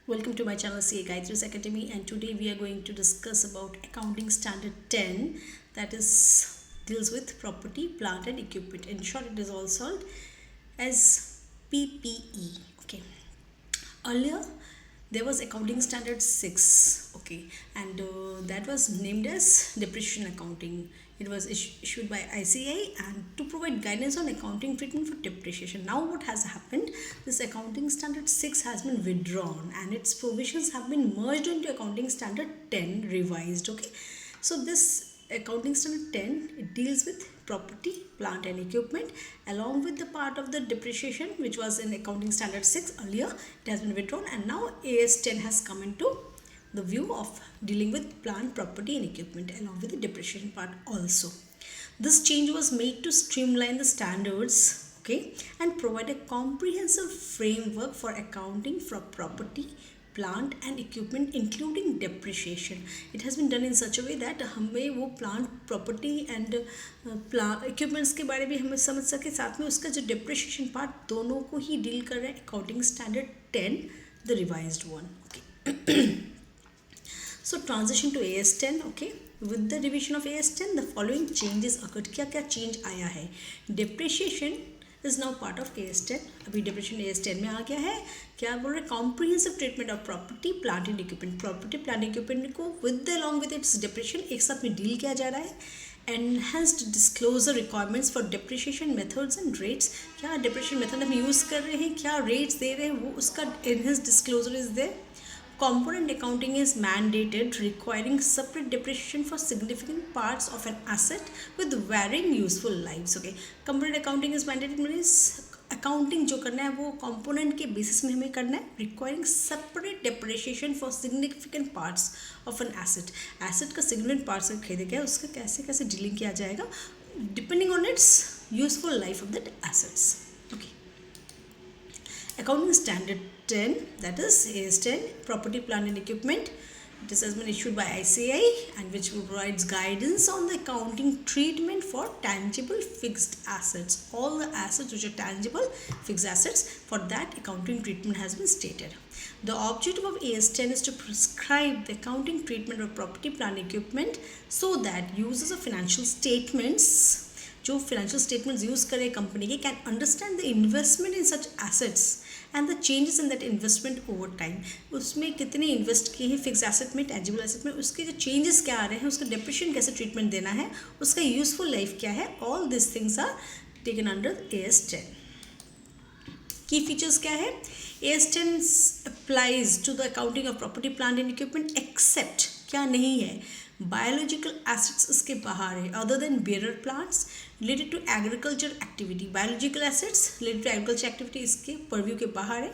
Welcome to my channel CA Gayatri's Academy, and today we are going to discuss about accounting standard 10, that is deals with property, plant and equipment. In short, it is also called as PPE. Okay. Earlier there was accounting standard 6, okay, and that was named as depreciation accounting. It was issued by ICAI and to provide guidance on accounting treatment for depreciation. Now what has happened, this accounting standard 6 has been withdrawn and its provisions have been merged into accounting standard 10 revised. Okay, so this accounting standard 10, it deals with property, plant and equipment along with the part of the depreciation which was in accounting standard 6 earlier. It has been withdrawn and now AS 10 has come into the view of dealing with plant, property and equipment along with the depreciation part also. This change was made to streamline the standards, okay, and provide a comprehensive framework for accounting for property, plant and equipment including depreciation. It has been done in such a way that हमें वो plant, property and equipments के बारे में हमें समझ सके, साथ में उसका जो depreciation part दोनों को ही deal कर रहा है accounting standard 10, the revised one. Okay. So transition to AS 10. Okay, with the revision of AS 10 the following changes occurred. क्या क्या change आया है? Depreciation is now part of AS 10. अभी depreciation AS 10 में आ गया है. क्या बोल रहे हैं? Comprehensive treatment of property, plant and equipment. Property, plant and equipment को with along with its depreciation एक साथ में deal किया जा रहा है. Enhanced disclosure requirements for depreciation methods and rates. क्या depreciation method हम use कर रहे हैं, क्या rates दे रहे हैं, वो उसका enhanced disclosure is there. Component accounting is mandated, requiring separate depreciation for significant parts of an asset with varying useful lives. Okay, component accounting is mandated means accounting जो करना है वो component के basis में हमें करना है, requiring separate depreciation for significant parts of an asset. Asset का significant parts अगर खरीदा गया उसका कैसे कैसे dealing किया जाएगा depending on its useful life of that assets. Okay. Accounting standard 10, that is AS 10, property, plant and equipment. This has been issued by ICAI and which provides guidance on the accounting treatment for tangible fixed assets. All the assets which are tangible fixed assets, for that accounting treatment has been stated. The objective of AS 10 is to prescribe the accounting treatment of property, plant and equipment so that users of financial statements जो financial statements use करे company के can understand the investment in such assets and the changes in that investment over time. उसमें कितने invest किए हैं fixed asset में, tangible asset में, उसके जो changes क्या आ रहे हैं, उसका depreciation कैसे treatment देना है, उसका useful life क्या है, all these things are taken under AS 10. Key features क्या है? AS 10 applies to the accounting of property, plant and equipment except क्या नहीं है, biological assets इसके बाहर है, other than bearer plants related to agriculture activity. Biological assets related to agriculture activity इसके purview के बाहर है.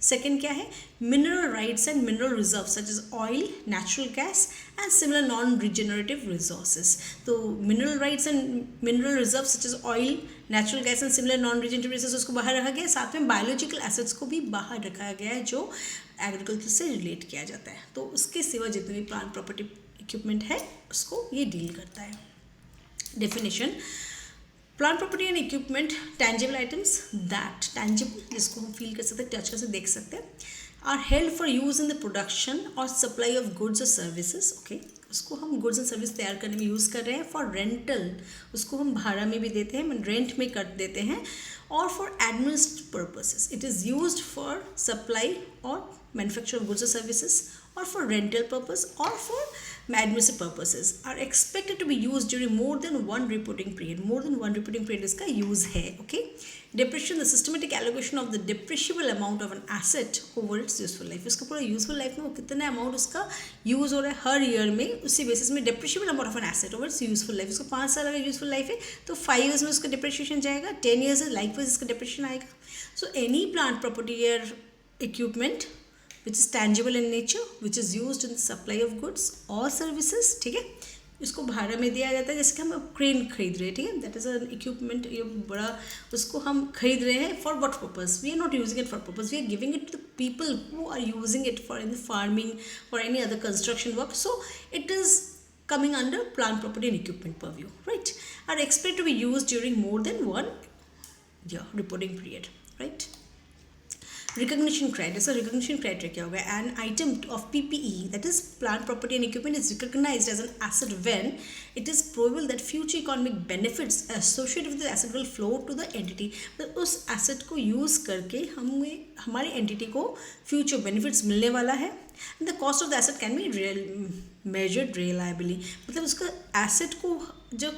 Second क्या है? Mineral rights and mineral reserves such as oil, natural gas and similar non-regenerative resources. तो mineral rights and mineral reserves such as oil, natural gas and similar non-regenerative resources को बाहर रखा गया. साथ में biological assets को भी बाहर रखा गया है जो agriculture से relate किया जाता है. तो उसके सिवा जितने भी plant, property, equipment है उसको ये deal करता है. Definition: plant property and equipment tangible items that tangible जिसको हम फील कर सकते हैं, टच कर सकते, देख सकते हैं, are held for use in the production और सप्लाई ऑफ गुड्स और सर्विसेज. ओके, उसको हम गुड्स एंड सर्विस तैयार करने में यूज़ कर रहे हैं. फॉर रेंटल उसको हम भाड़ा में भी देते हैं, रेंट में कर देते हैं. और for administrative purposes it is used for supply और मैन्युफैक्चर ऑफ गुड्स और services or for rental purpose or for administrative purposes are expected to be used during more than one reporting period. More than one reporting period इसका use है. Okay. Depreciation, the systematic allocation of the depreciable amount of an asset over its useful life. उसका पूरा useful life में वो कितना amount उसका use हो रहा है हर year में, उसी basis में depreciable amount of an asset over its useful life. उसका 5 साल अगर useful life है तो 5 years में उसका depreciation जाएगा, 10 years है likewise इसका depreciation आएगा. So any plant, property or equipment which is tangible in nature, which is used in the supply of goods or services, ठीक है, इसको भाड़ा में दिया जाता है. जैसे कि हम क्रेन खरीद रहे हैं, ठीक है, दैट इज़ एन इक्विपमेंट, ये बड़ा उसको हम खरीद रहे हैं. For what purpose? We are not using it for purpose, we are giving it to the people who are using it for in the farming और any other construction work. So it is coming under plant, property and equipment purview, right, are expected to be used during more than one year reporting period, right. Recognition criteria, so recognition criteria क्या होगा? An item of PPE that is plant property and equipment is recognized as an asset when it is probable that future economic benefits associated with the asset will flow to the entity. उस asset को use करके हमें हमारी entity को future benefits मिलने वाला है। The cost of the asset can be measured reliably, मतलब उसका एसेट को जो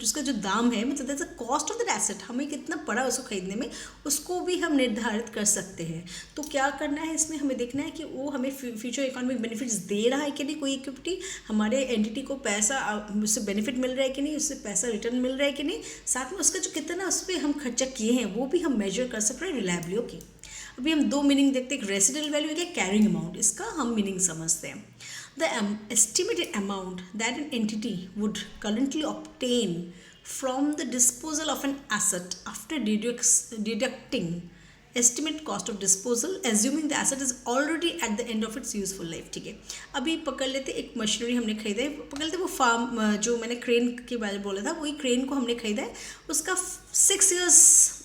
उसका जो दाम है, मतलब that's the cost of that asset, हमें कितना पड़ा उसको खरीदने में, उसको भी हम निर्धारित कर सकते हैं। तो क्या करना है इसमें, हमें देखना है कि वो हमें फ्यूचर इकोनॉमिक बेनिफिट्स दे रहा है कि नहीं, कोई इक्विटी हमारे एंटिटी को पैसा उससे बेनिफिट मिल रहा है कि नहीं, उससे पैसा रिटर्न मिल रहा है कि नहीं, साथ में उसका जो कितना उस पर हम खर्चा किए हैं वो भी हम मेजर कर सकते हैं रिलायबली। ओके, अभी हम दो मीनिंग देखते हैं, एक रेसिडुअल वैल्यू है, कैरिंग अमाउंट। इसका हम मीनिंग समझते हैं। The estimated amount that an entity would currently obtain from the disposal of an asset after deducting estimate cost of disposal, assuming the asset is already at the end of its useful life। ठीक है, अभी पकड़ लेते एक machinery हमने खरीदा है, पकड़ लेते वो फार्म जो मैंने क्रेन के बारे में बोला था, वही क्रेन को हमने खरीदा है, उसका 6 years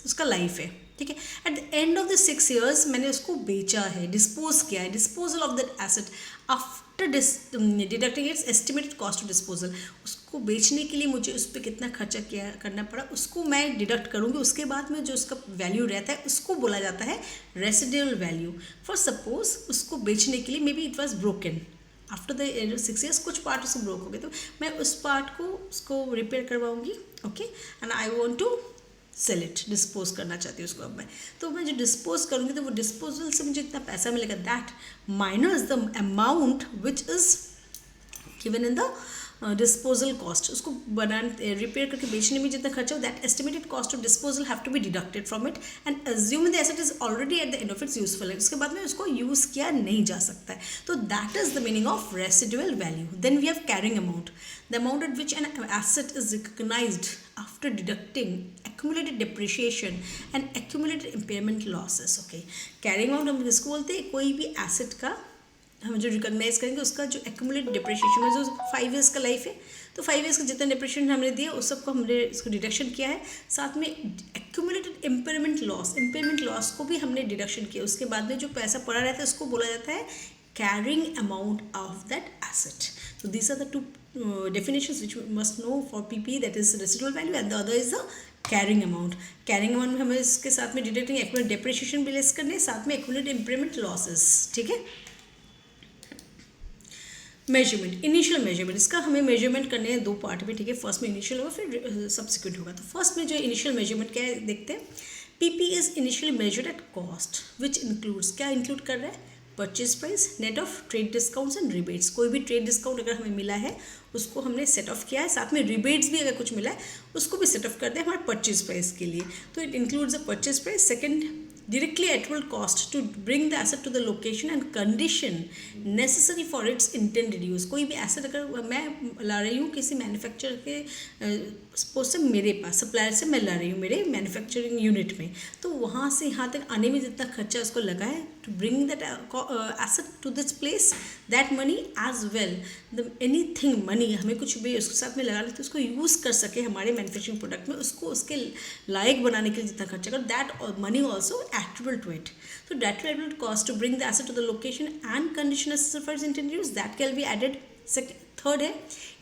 उसका लाइफ है। ठीक है, eight the end of the 6 years मैंने उसको बेचा है, डिस्पोज किया है, disposal of that asset after deducting it's estimated cost of disposal. उसको बेचने के लिए मुझे उस पर कितना खर्चा किया करना पड़ा, उसको मैं डिडक्ट करूँगी, उसके बाद में जो उसका वैल्यू रहता है उसको बोला जाता है रेसिडुअल वैल्यू। फॉर सपोज उसको बेचने के लिए maybe it was broken after the 6 years, कुछ पार्ट उसको ब्रोक हो गए, तो मैं उस पार्ट को उसको रिपेयर करवाऊँगी। Okay, and I want to sell it, dispose करना चाहती हूँ उसको अब मैं, तो मैं जो डिस्पोज करूँगी तो वो डिस्पोजल से मुझे इतना पैसा मिलेगा, that minus the amount which is given in the disposal cost. उसको बनाने रिपेयर करके बेचने में जितना खर्चा हो, that estimated cost of disposal have to be deducted from it and assume the asset is already at the end of its useful life. उसके बाद में उसको यूज़ किया नहीं जा सकता है, तो that is the meaning of residual value. Then we have carrying amount, the amount at which an asset is recognised after deducting accumulated depreciation and accumulated impairment losses। okay, carrying amount हम इसको बोलते हैं, कोई भी asset का हम जो recognise करेंगे उसका जो एक्यूमुलेटेड डिप्रिशिएशन में जो 5 years का लाइफ है, तो 5 years का जितना डिप्रिशिएशन हमने दिया उस सबको हमने इसको डिडक्शन किया है, साथ में एक्यूमुलेटेड इम्पेयरमेंट लॉस को भी हमने डिडक्शन किया। उसके बाद में जो पैसा पड़ा रहता है उसको बोला जाता है carrying amount of that asset। So these are the two definitions which we must know for PPE, that is residual value, and the other is the carrying amount। carrying amount में हमें इसके साथ में डिडक्टिंग एक्यूमुलेटेड डेप्रिसिएशन भी less करने, साथ में accumulated impairment losses. ठीक है, मेजरमेंट, इनिशियल मेजरमेंट, इसका हमें मेजरमेंट करने हैं दो पार्ट में। ठीक है, फर्स्ट में इनिशियल होगा फिर सब्सिक्वेंट होगा। तो फर्स्ट में जो इनिशियल मेजरमेंट क्या है देखते हैं। PP is initially measured at cost which includes, क्या इंक्लूड कर रहा है, purchase price net of trade discounts and rebates. कोई भी ट्रेड डिस्काउंट अगर हमें मिला है उसको हमने सेट ऑफ किया है, साथ में रिबेट्स भी अगर कुछ मिला है उसको भी सेट ऑफ करते हैं हमारे परचेज प्राइस के लिए। तो it includes the purchase price. Second, directly attributable cost to bring the asset to the location and condition necessary for its intended use। कोई भी एसेट अगर मैं ला रही हूँ किसी मैन्युफैक्चर के सपोज से मेरे पास सप्लायर से मैं ला रही हूँ मेरे मैन्युफैक्चरिंग यूनिट में, तो वहाँ से यहाँ तक आने में जितना खर्चा उसको लगा है to bring that asset to this place, that money as well the anything money हमें कुछ भी उसके साथ में लगा लेते उसको यूज़ कर सके हमारे मैन्युफैक्चरिंग प्रोडक्ट में, उसको उसके लायक बनाने के लिए जितना खर्चा कर, that money also attributable to it। So that attributable cost to bring the asset to the location and condition necessary for its intended use, that can be added। Third है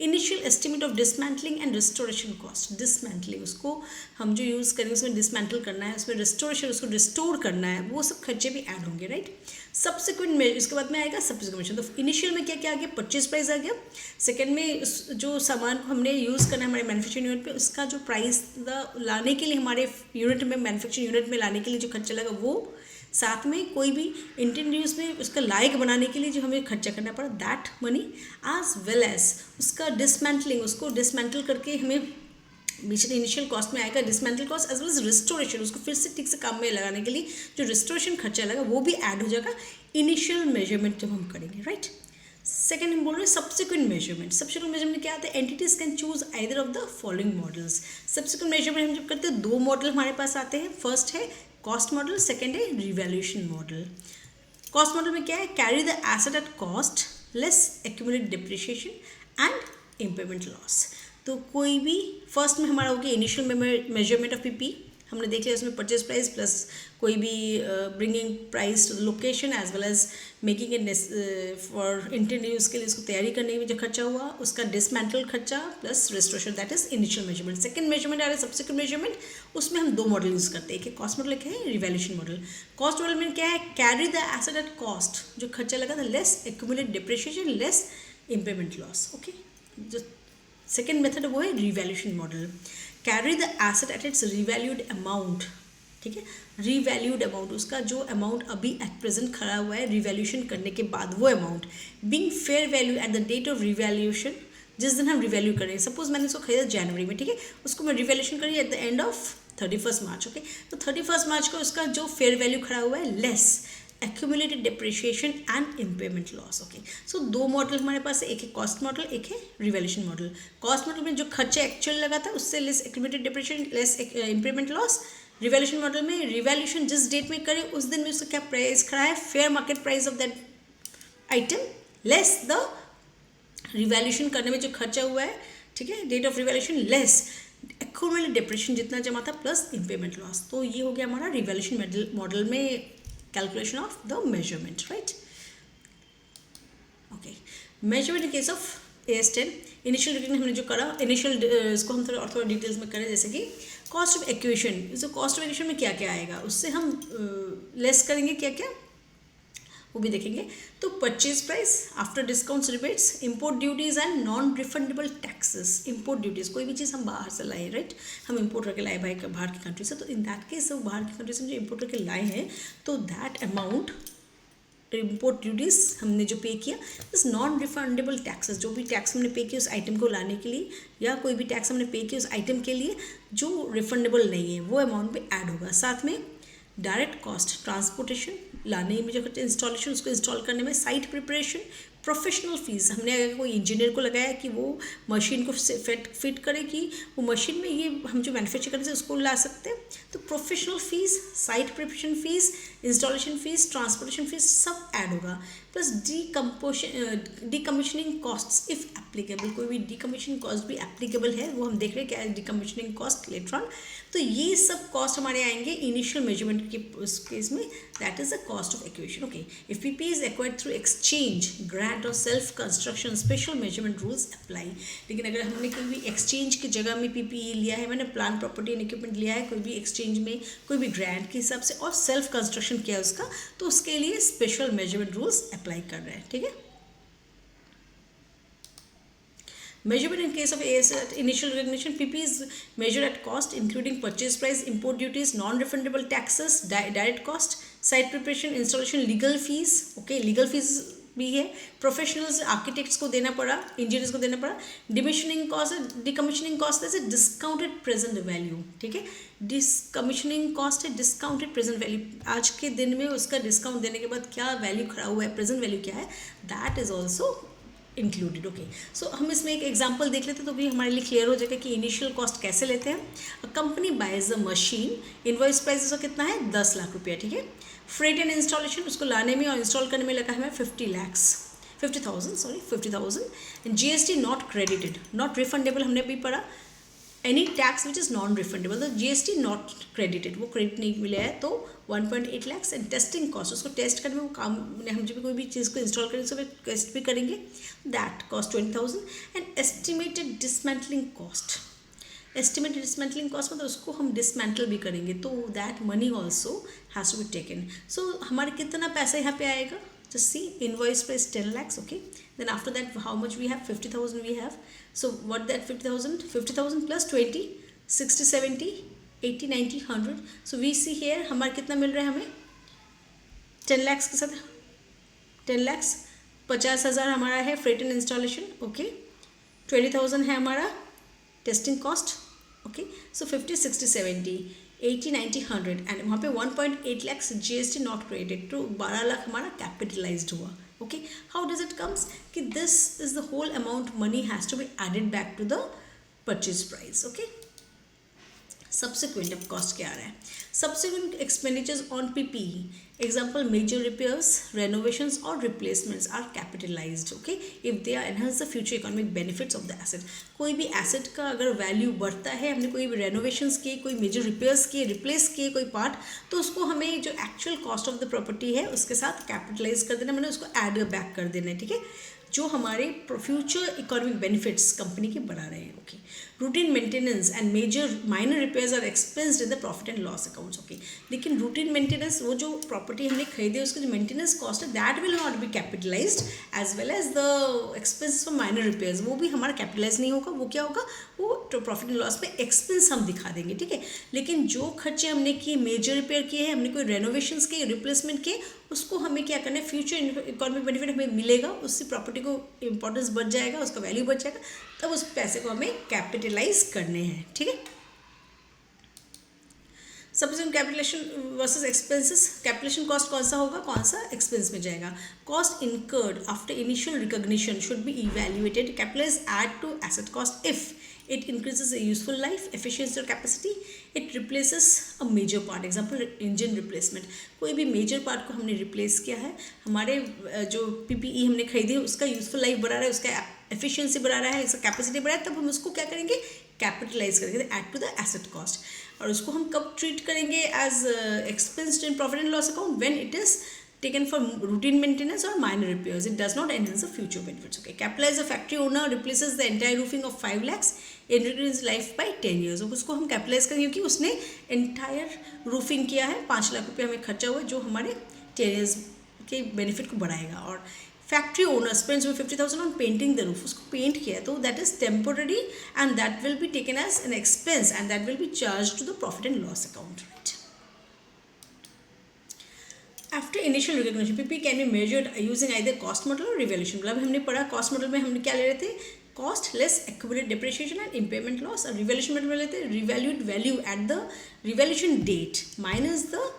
initial estimate of dismantling and restoration cost. Dismantling, उसको हम जो use करेंगे उसमें dismantle करना है, उसमें restoration उसको रिस्टोर करना है, वो सब खर्चे भी ऐड होंगे, राइट। सब्सिक्वेंट में इसके बाद में आएगा सब्सिक्वेंट। तो इनिशियल में क्या क्या आ गया, परचेज प्राइस आ गया। सेकंड में जो सामान को हमने यूज़ करना है हमारे मैन्युफैक्चरिंग यूनिट पे, उसका जो प्राइस लाने के लिए हमारे यूनिट में मैन्युफैक्चरिंग यूनिट में लाने के लिए जो खर्चा लगा वो, साथ में कोई भी इंटेंड यूज में उसका लायक बनाने के लिए जो हमें खर्चा करना पड़ा, that money as well as उसका डिसमेंटलिंग, उसको डिसमेंटल करके हमें बीच में इनिशियल कॉस्ट में आएगा dismantle cost as well as restoration, उसको फिर से ठीक से काम में लगाने के लिए जो रिस्टोरेशन खर्चा लगा वो भी ऐड हो जाएगा इनिशियल मेजरमेंट जब हम करेंगे, राइट। सेकेंड हम बोल रहे हैं सब्सिक्वेंट मेजरमेंट। सब्सिक्वेंट मेजरमेंट क्या आता है, entities can choose either of the following models. Subsequent measurement हम जब करते हैं दो मॉडल हमारे पास आते हैं, फर्स्ट है कॉस्ट मॉडल, सेकेंड है रिवैल्यूएशन मॉडल। कॉस्ट मॉडल में क्या है, carry the asset at cost less accumulated depreciation and impairment loss. तो कोई भी फर्स्ट में हमारा हो गया इनिशियल मेजरमेंट ऑफ पीपी, हमने देख लिया उसमें परचेज प्राइस प्लस कोई भी bringing price to the location as well as making it for intend use के लिए उसको तैयारी करने में जो खर्चा हुआ उसका डिसमेंटल खर्चा plus restoration, that is initial measurement. Second measurement आ रहा है सब्सिक्वेंट मेजरमेंट, उसमें हम 2 मॉडल यूज़ करते हैं, एक कॉस्ट मॉडल, एक है रिवैल्यूएशन मॉडल। कॉस्ट मॉडल में क्या है, carry the asset at cost, जो खर्चा लगा था less accumulate depreciation less impairment loss. Okay, जो सेकेंड मेथड है वो है revaluation model, carry the asset at its revalued amount. ठीक है, रिवैल्यूड अमाउंट, उसका जो अमाउंट अभी एट प्रेजेंट खड़ा हुआ है रिवैल्यूएशन करने के बाद वो amount being fair value at the date of revaluation, जिस दिन हम रिवैल्यू करें, सपोज मैंने उसको खरीदा जनवरी में, ठीक है, उसको मैं रिवैल्यूएशन करी eight the end of 31 March. Okay, तो 31 मार्च को उसका जो फेयर वैल्यू खड़ा हुआ है less accumulated depreciation and impairment loss. Okay, so 2 model हमारे पास है, एक है कॉस्ट मॉडल, एक है रिवैल्यूएशन मॉडल। कॉस्ट मॉडल में जो खर्चा एक्चुअल लगा था उससे less accumulated depreciation less impairment loss. Revaluation model में रिवैल्यूएशन जिस डेट में करे उस दिन में उसका क्या प्राइस खड़ा है, fair market price of that item less the revaluation करने में जो खर्चा हुआ है, ठीक है, date of revaluation less accumulated depreciation जितना जमा था प्लस इम्पेयरमेंट लॉस। तो ये हो गया हमारा रिवैल्यूएशन मॉडल में calculation of the measurement, right? Okay, measurement in case of AS10 initial recognition हमने जो करा, इनिशियल इसको हम थोड़ा डिटेल्स में करें, जैसे कि कॉस्ट ऑफ एक्विजिशन। जो कॉस्ट ऑफ एक्विजिशन में क्या क्या आएगा उससे हम लेस करेंगे क्या क्या वो भी देखेंगे। तो purchase price after discounts rebates, import duties and non refundable taxes. Import duties, कोई भी चीज़ हम बाहर से लाए, राइट, हम इंपोर्ट करके लाए बाहर की कंट्री से, तो इन दैट केस वो बाहर की कंट्री से जो इंपोर्ट करके लाए हैं तो दैट अमाउंट इंपोर्ट ड्यूटीज हमने जो पे किया, इस नॉन रिफंडेबल टैक्सेस, जो भी टैक्स हमने पे किया उस आइटम को लाने के लिए या कोई भी टैक्स हमने पे किया उस आइटम के लिए जो रिफंडेबल नहीं है वो अमाउंट पे ऐड होगा। साथ में डायरेक्ट कॉस्ट, ट्रांसपोर्टेशन, लाने में जो खर्चा, इंस्टॉलेशन, उसको इंस्टॉल करने में, साइट प्रिपरेशन, प्रोफेशनल फीस, हमने अगर कोई इंजीनियर को लगाया कि वो मशीन को फिट करे कि वो मशीन में ये हम जो मैन्युफैक्चर करते हैं उसको ला सकते हैं, तो professional fees, site preparation fees, installation fees, transportation fees सब ऐड होगा। Plus decommissioning costs if applicable, कोई भी डीकमीशनिंग कॉस्ट भी एप्लीकेबल है वो हम देख रहे हैं क्या है डीकमीशनिंग कॉस्ट लेटर ऑन। तो ये सब कॉस्ट हमारे आएंगे इनिशियल मेजरमेंट के उस केस में, that is the cost of acquisition. Okay, if PP is acquired through exchange, grant और self construction, special measurement rules apply. लेकिन अगर हमने कोई भी एक्सचेंज की जगह में पीपीई लिया है, मैंने प्लान प्रॉपर्टी एंड इक्विपमेंट लिया है कोई भी एक्सचेंज में, कोई भी ग्रांट के हिसाब से और सेल्फ कंस्ट्रक्शन किया उसका, तो उसके लिए स्पेशल मेजरमेंट रूल्स अप्लाई कर रहे हैं। ठीक है, measurement in case of AS at initial recognition, PP is measured at cost including purchase price, import duties, non-refundable taxes, direct cost, site preparation, installation, legal fees. Okay, legal fees भी है, professionals architects को देना पड़ा, engineers को देना पड़ा। Decommissioning cost, decommissioning cost है discounted present value. ठीक है, डिसकमीशनिंग कॉस्ट है डिस्काउंटेड प्रेजेंट वैल्यू, आज के दिन में उसका डिस्काउंट देने के बाद क्या वैल्यू खड़ा हुआ है, प्रेजेंट वैल्यू क्या है, that is also included. Okay, so हम इसमें एक एग्जांपल देख लेते हैं तो भी हमारे लिए क्लियर हो जाएगा कि इनिशियल कॉस्ट कैसे लेते हैं। A company buys a machine, invoice price उसका कितना है 10 लाख रुपया। ठीक है, फ्रेट एंड इंस्टॉलेशन, उसको लाने में और इंस्टॉल करने में लगा हमें 50,000 and GST not credited, not refundable हमने भी पढ़ा, any tax which is non refundable, तो जीएसटी नॉट क्रेडिटेड, वो क्रेडिट नहीं मिला है, तो 1.8 लाख। एंड टेस्टिंग कॉस्ट, उसको टेस्ट करने में वो काम, हम जब कोई भी चीज़ को इंस्टॉल करेंगे उसको टेस्ट भी करेंगे, that cost 20,000। And estimated dismantling cost, estimated dismantling cost मतलब उसको हम डिसमेंटल भी करेंगे, तो that money also has to be taken. So हमारे कितना पैसा यहाँ पे आएगा, just see invoice price 10 lakhs. Okay, then after that how much we have, 50,000 we have. So what that 50,000 plus 20, 60, 70, 80, 90, 100. So we see here हमारा कितना मिल रहा है हमें 10 lakhs के साथ 10 lakhs 50,000 हमारा है फ्रेट एंड इंस्टॉलेशन। ओके, 20,000 है हमारा testing cost. Okay, so 50, 60, 70, 80, 90, 100 and वहाँ पे 1.8 lakhs जीएसटी नॉट क्रेडिटेड, तो 12 लाख हमारा कैपिटलाइज्ड हुआ। Okay, how does it comes कि this is the whole amount money has to be added back to the purchase price. Okay, subsequent अब cost क्या आ रहा है, subsequent expenditures on PPE Example, major repairs, renovations or replacements are capitalized, okay, if they are enhance the future economic benefits of the asset. कोई भी asset का अगर value बढ़ता है, हमने कोई भी रेनोवेशंस किए, कोई मेजर रिपेयर्स किए, रिप्लेस किए कोई पार्ट, तो उसको हमें जो actual cost of the property है उसके साथ कैपिटलाइज कर देना, मैंने उसको ऐड बैक कर देना है, ठीक है, जो हमारे फ्यूचर इकोनॉमिक बेनिफिट्स कंपनी के बढ़ा रहे हैं, okay. Routine maintenance and major minor repairs are expensed in the profit and loss accounts, okay. लेकिन रूटीन मेंटेनेंस, वो जो प्रॉपर्टी हमने खरीदी है उसकी जो मेंटेनेंस कॉस्ट है, that will not be capitalized, as well as the expense for minor repairs, वो भी हमारा कैपिटलाइज नहीं होगा. वो क्या होगा, वो प्रॉफिट एंड लॉस में एक्सपेंस हम दिखा देंगे, ठीक है. लेकिन जो खर्चे हमने किए, मेजर रिपेयर किए हैं, हमने कोई रेनोवेशंस किए, रिप्लेसमेंट किए, उसको हमें क्या करना है, फ्यूचर इकोनॉमिक बेनिफिट हमें मिलेगा, उससे प्रॉपर्टी को इंपॉर्टेंस बढ़ जाएगा, उसका वैल्यू बढ़ जाएगा, तब उस पैसे को हमें कैपिटलाइज करने हैं, ठीक है. Suppose capitalisation versus expenses, capitalisation cost कौन सा होगा, कौन सा एक्सपेंस में जाएगा. Cost incurred after initial recognition should be evaluated, capitalise add to asset cost if it increases the useful life, efficiency or capacity, it replaces a major part. Example, engine replacement, कोई भी major part को हमने replace किया है, हमारे जो PPE हमने खरीदी है उसका यूजफुल लाइफ बढ़ा रहा है, उसका एफिशिएंसी बढ़ा रहा है, इसका कैपेसिटी बढ़ा है, तब हम उसको क्या करेंगे, कैपिटलाइज करेंगे, add to the asset cost. और उसको हम कब ट्रीट करेंगे, as expensed in profit and loss account, when it is taken for routine maintenance or minor repairs. It does not enhance the future benefits. Okay, capitalize, the factory owner replaces the entire roofing of 5 lakhs in his life by 10 years. उसको हम capitalise करेंगे क्योंकि उसने entire roofing किया है, 5 लाख रुपये हमें खर्चा हुआ, जो हमारे 10 years के बेनिफिट को बढ़ाएगा. और factory owner spends 50,000 on painting the roof, उसको पेंट किया, तो that is temporary and that will be taken as an expense and that will be charge to the profit and loss account. After initial recognition, PP can be measured using either cost model और revaluation. मतलब हमने पढ़ा cost model में हमने क्या ले रहे थे, cost less accumulated depreciation and impairment loss, और रिवैल्यूएशन मॉडल में लेते हैं revalued value at the revaluation date minus the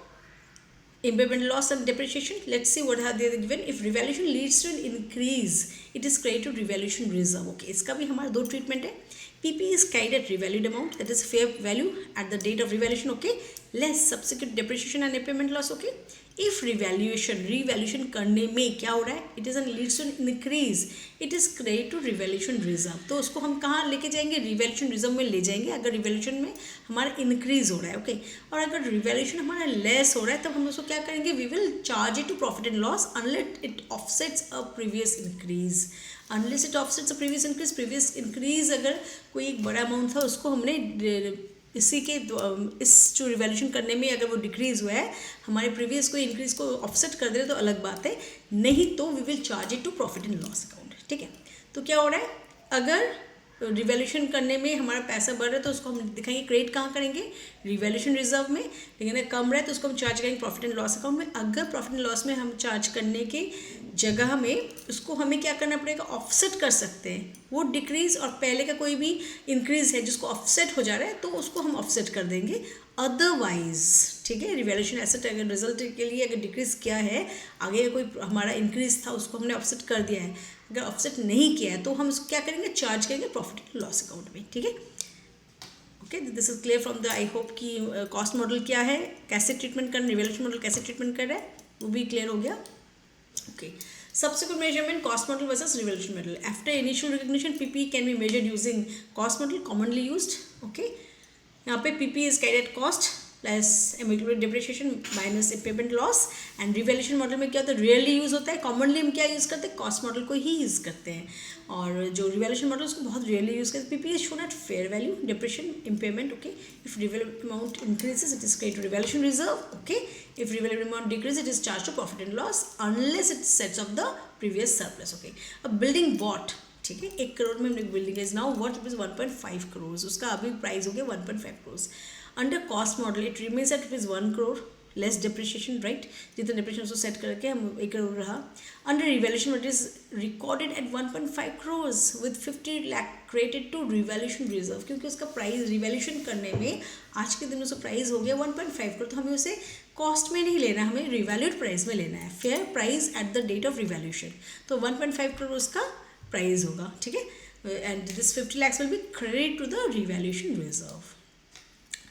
impairment loss and depreciation. Let's see what are they given. If revaluation leads to an increase, it is credited to revaluation reserve. Okay, इसका भी हमारा दो treatment है. PP is carried at revalued amount, that is fair value at the date of revaluation, okay, less subsequent depreciation and impairment loss, okay. If revaluation करने में क्या हो रहा है, it is an leads to an increase, it is credited to revaluation reserve. तो उसको हम कहाँ लेके जाएंगे, revaluation reserve में ले जाएंगे अगर revaluation में हमारा increase हो रहा है, okay. और अगर revaluation हमारा less हो रहा है तब हम उसको क्या करेंगे, we will charge it to profit and loss unless it offsets a previous increase. Unless it offsets a previous increase अगर कोई एक बड़ा अमाउंट था उसको हमने इसी के इस जो रिवैल्यूएशन करने में अगर वो डिक्रीज हुआ है, हमारे प्रीवियस कोई इंक्रीज को ऑफसेट कर दे तो अलग बात है, नहीं तो we will charge it to profit and loss account, ठीक है. तो क्या हो रहा है, अगर रिवैल्यूएशन करने में हमारा पैसा बढ़ रहा है तो उसको हम दिखाएंगे क्रेडिट कहाँ करेंगे, रिवैल्यूएशन रिजर्व में, लेकिन अगर कम रहा है तो उसको हम चार्ज करेंगे प्रॉफिट एंड लॉस अकाउंट में. अगर प्रॉफिट एंड लॉस में हम चार्ज करने के जगह में उसको हमें क्या करना पड़ेगा, ऑफसेट कर सकते हैं वो डिक्रीज, और पहले का कोई भी इंक्रीज है जिसको ऑफसेट हो जा रहा है तो उसको हम ऑफसेट कर देंगे. अदरवाइज, ठीक है, रिवैल्यूएशन एसेट अगर रिजल्ट के लिए अगर डिक्रीज किया है, आगे कोई हमारा इंक्रीज था उसको हमने ऑफसेट कर दिया है, अगर ऑफसेट नहीं किया है तो हम उसको क्या करेंगे, चार्ज करेंगे प्रॉफिट एंड लॉस अकाउंट में, ठीक है. Okay, this is clear from the, I hope कि कॉस्ट मॉडल क्या है, कैसे ट्रीटमेंट कर, रिवैल्यूएशन मॉडल कैसे ट्रीटमेंट कर रहा है, वो भी क्लियर हो गया. Okay. Subsequent measurement, cost model versus revaluation model. After initial recognition, PP can be measured using cost model, commonly used. Okay. यहाँ पे PP is carried at cost less accumulated depreciation minus impairment loss. And revaluation model में क्या होता है, rarely use होता है, commonly हम क्या यूज़ करते हैं, cost model को ही यूज़ करते हैं. और जो revaluation model उसको बहुत rarely यूज़ करते हैं. PP is shown at fair value, depreciation, impairment. Okay. If revaluation amount increases, it is credited to revaluation reserve. Okay. If revaluation amount decreases, it is charged to profit and loss unless it sets off the previous surplus. Okay. A building bought, ठीक है, 1 करोड़ में हमने building is now worth rupees 1.5 crore, उसका अभी price हो गया 1.5 crore. Under cost model it remains at rupees 1 crore less depreciation, right, जितना depreciation उसको सेट करके हम 1 करोड़ रहा. Under revaluation it is recorded at 1.5 crore with 50 lakh credited to revaluation reserve, क्योंकि उसका प्राइस रिवैल्यूएशन करने में आज के दिन उसका प्राइस हो गया 1.5 करोड़, तो हमें उसे कॉस्ट में नहीं लेना, हमें रिवैल्यूड प्राइस में लेना है, fair price at the date of revaluation. तो 1.5 करोड़ उसका प्राइस होगा, ठीक है, and this 50 lakhs will be credit to the revaluation reserve.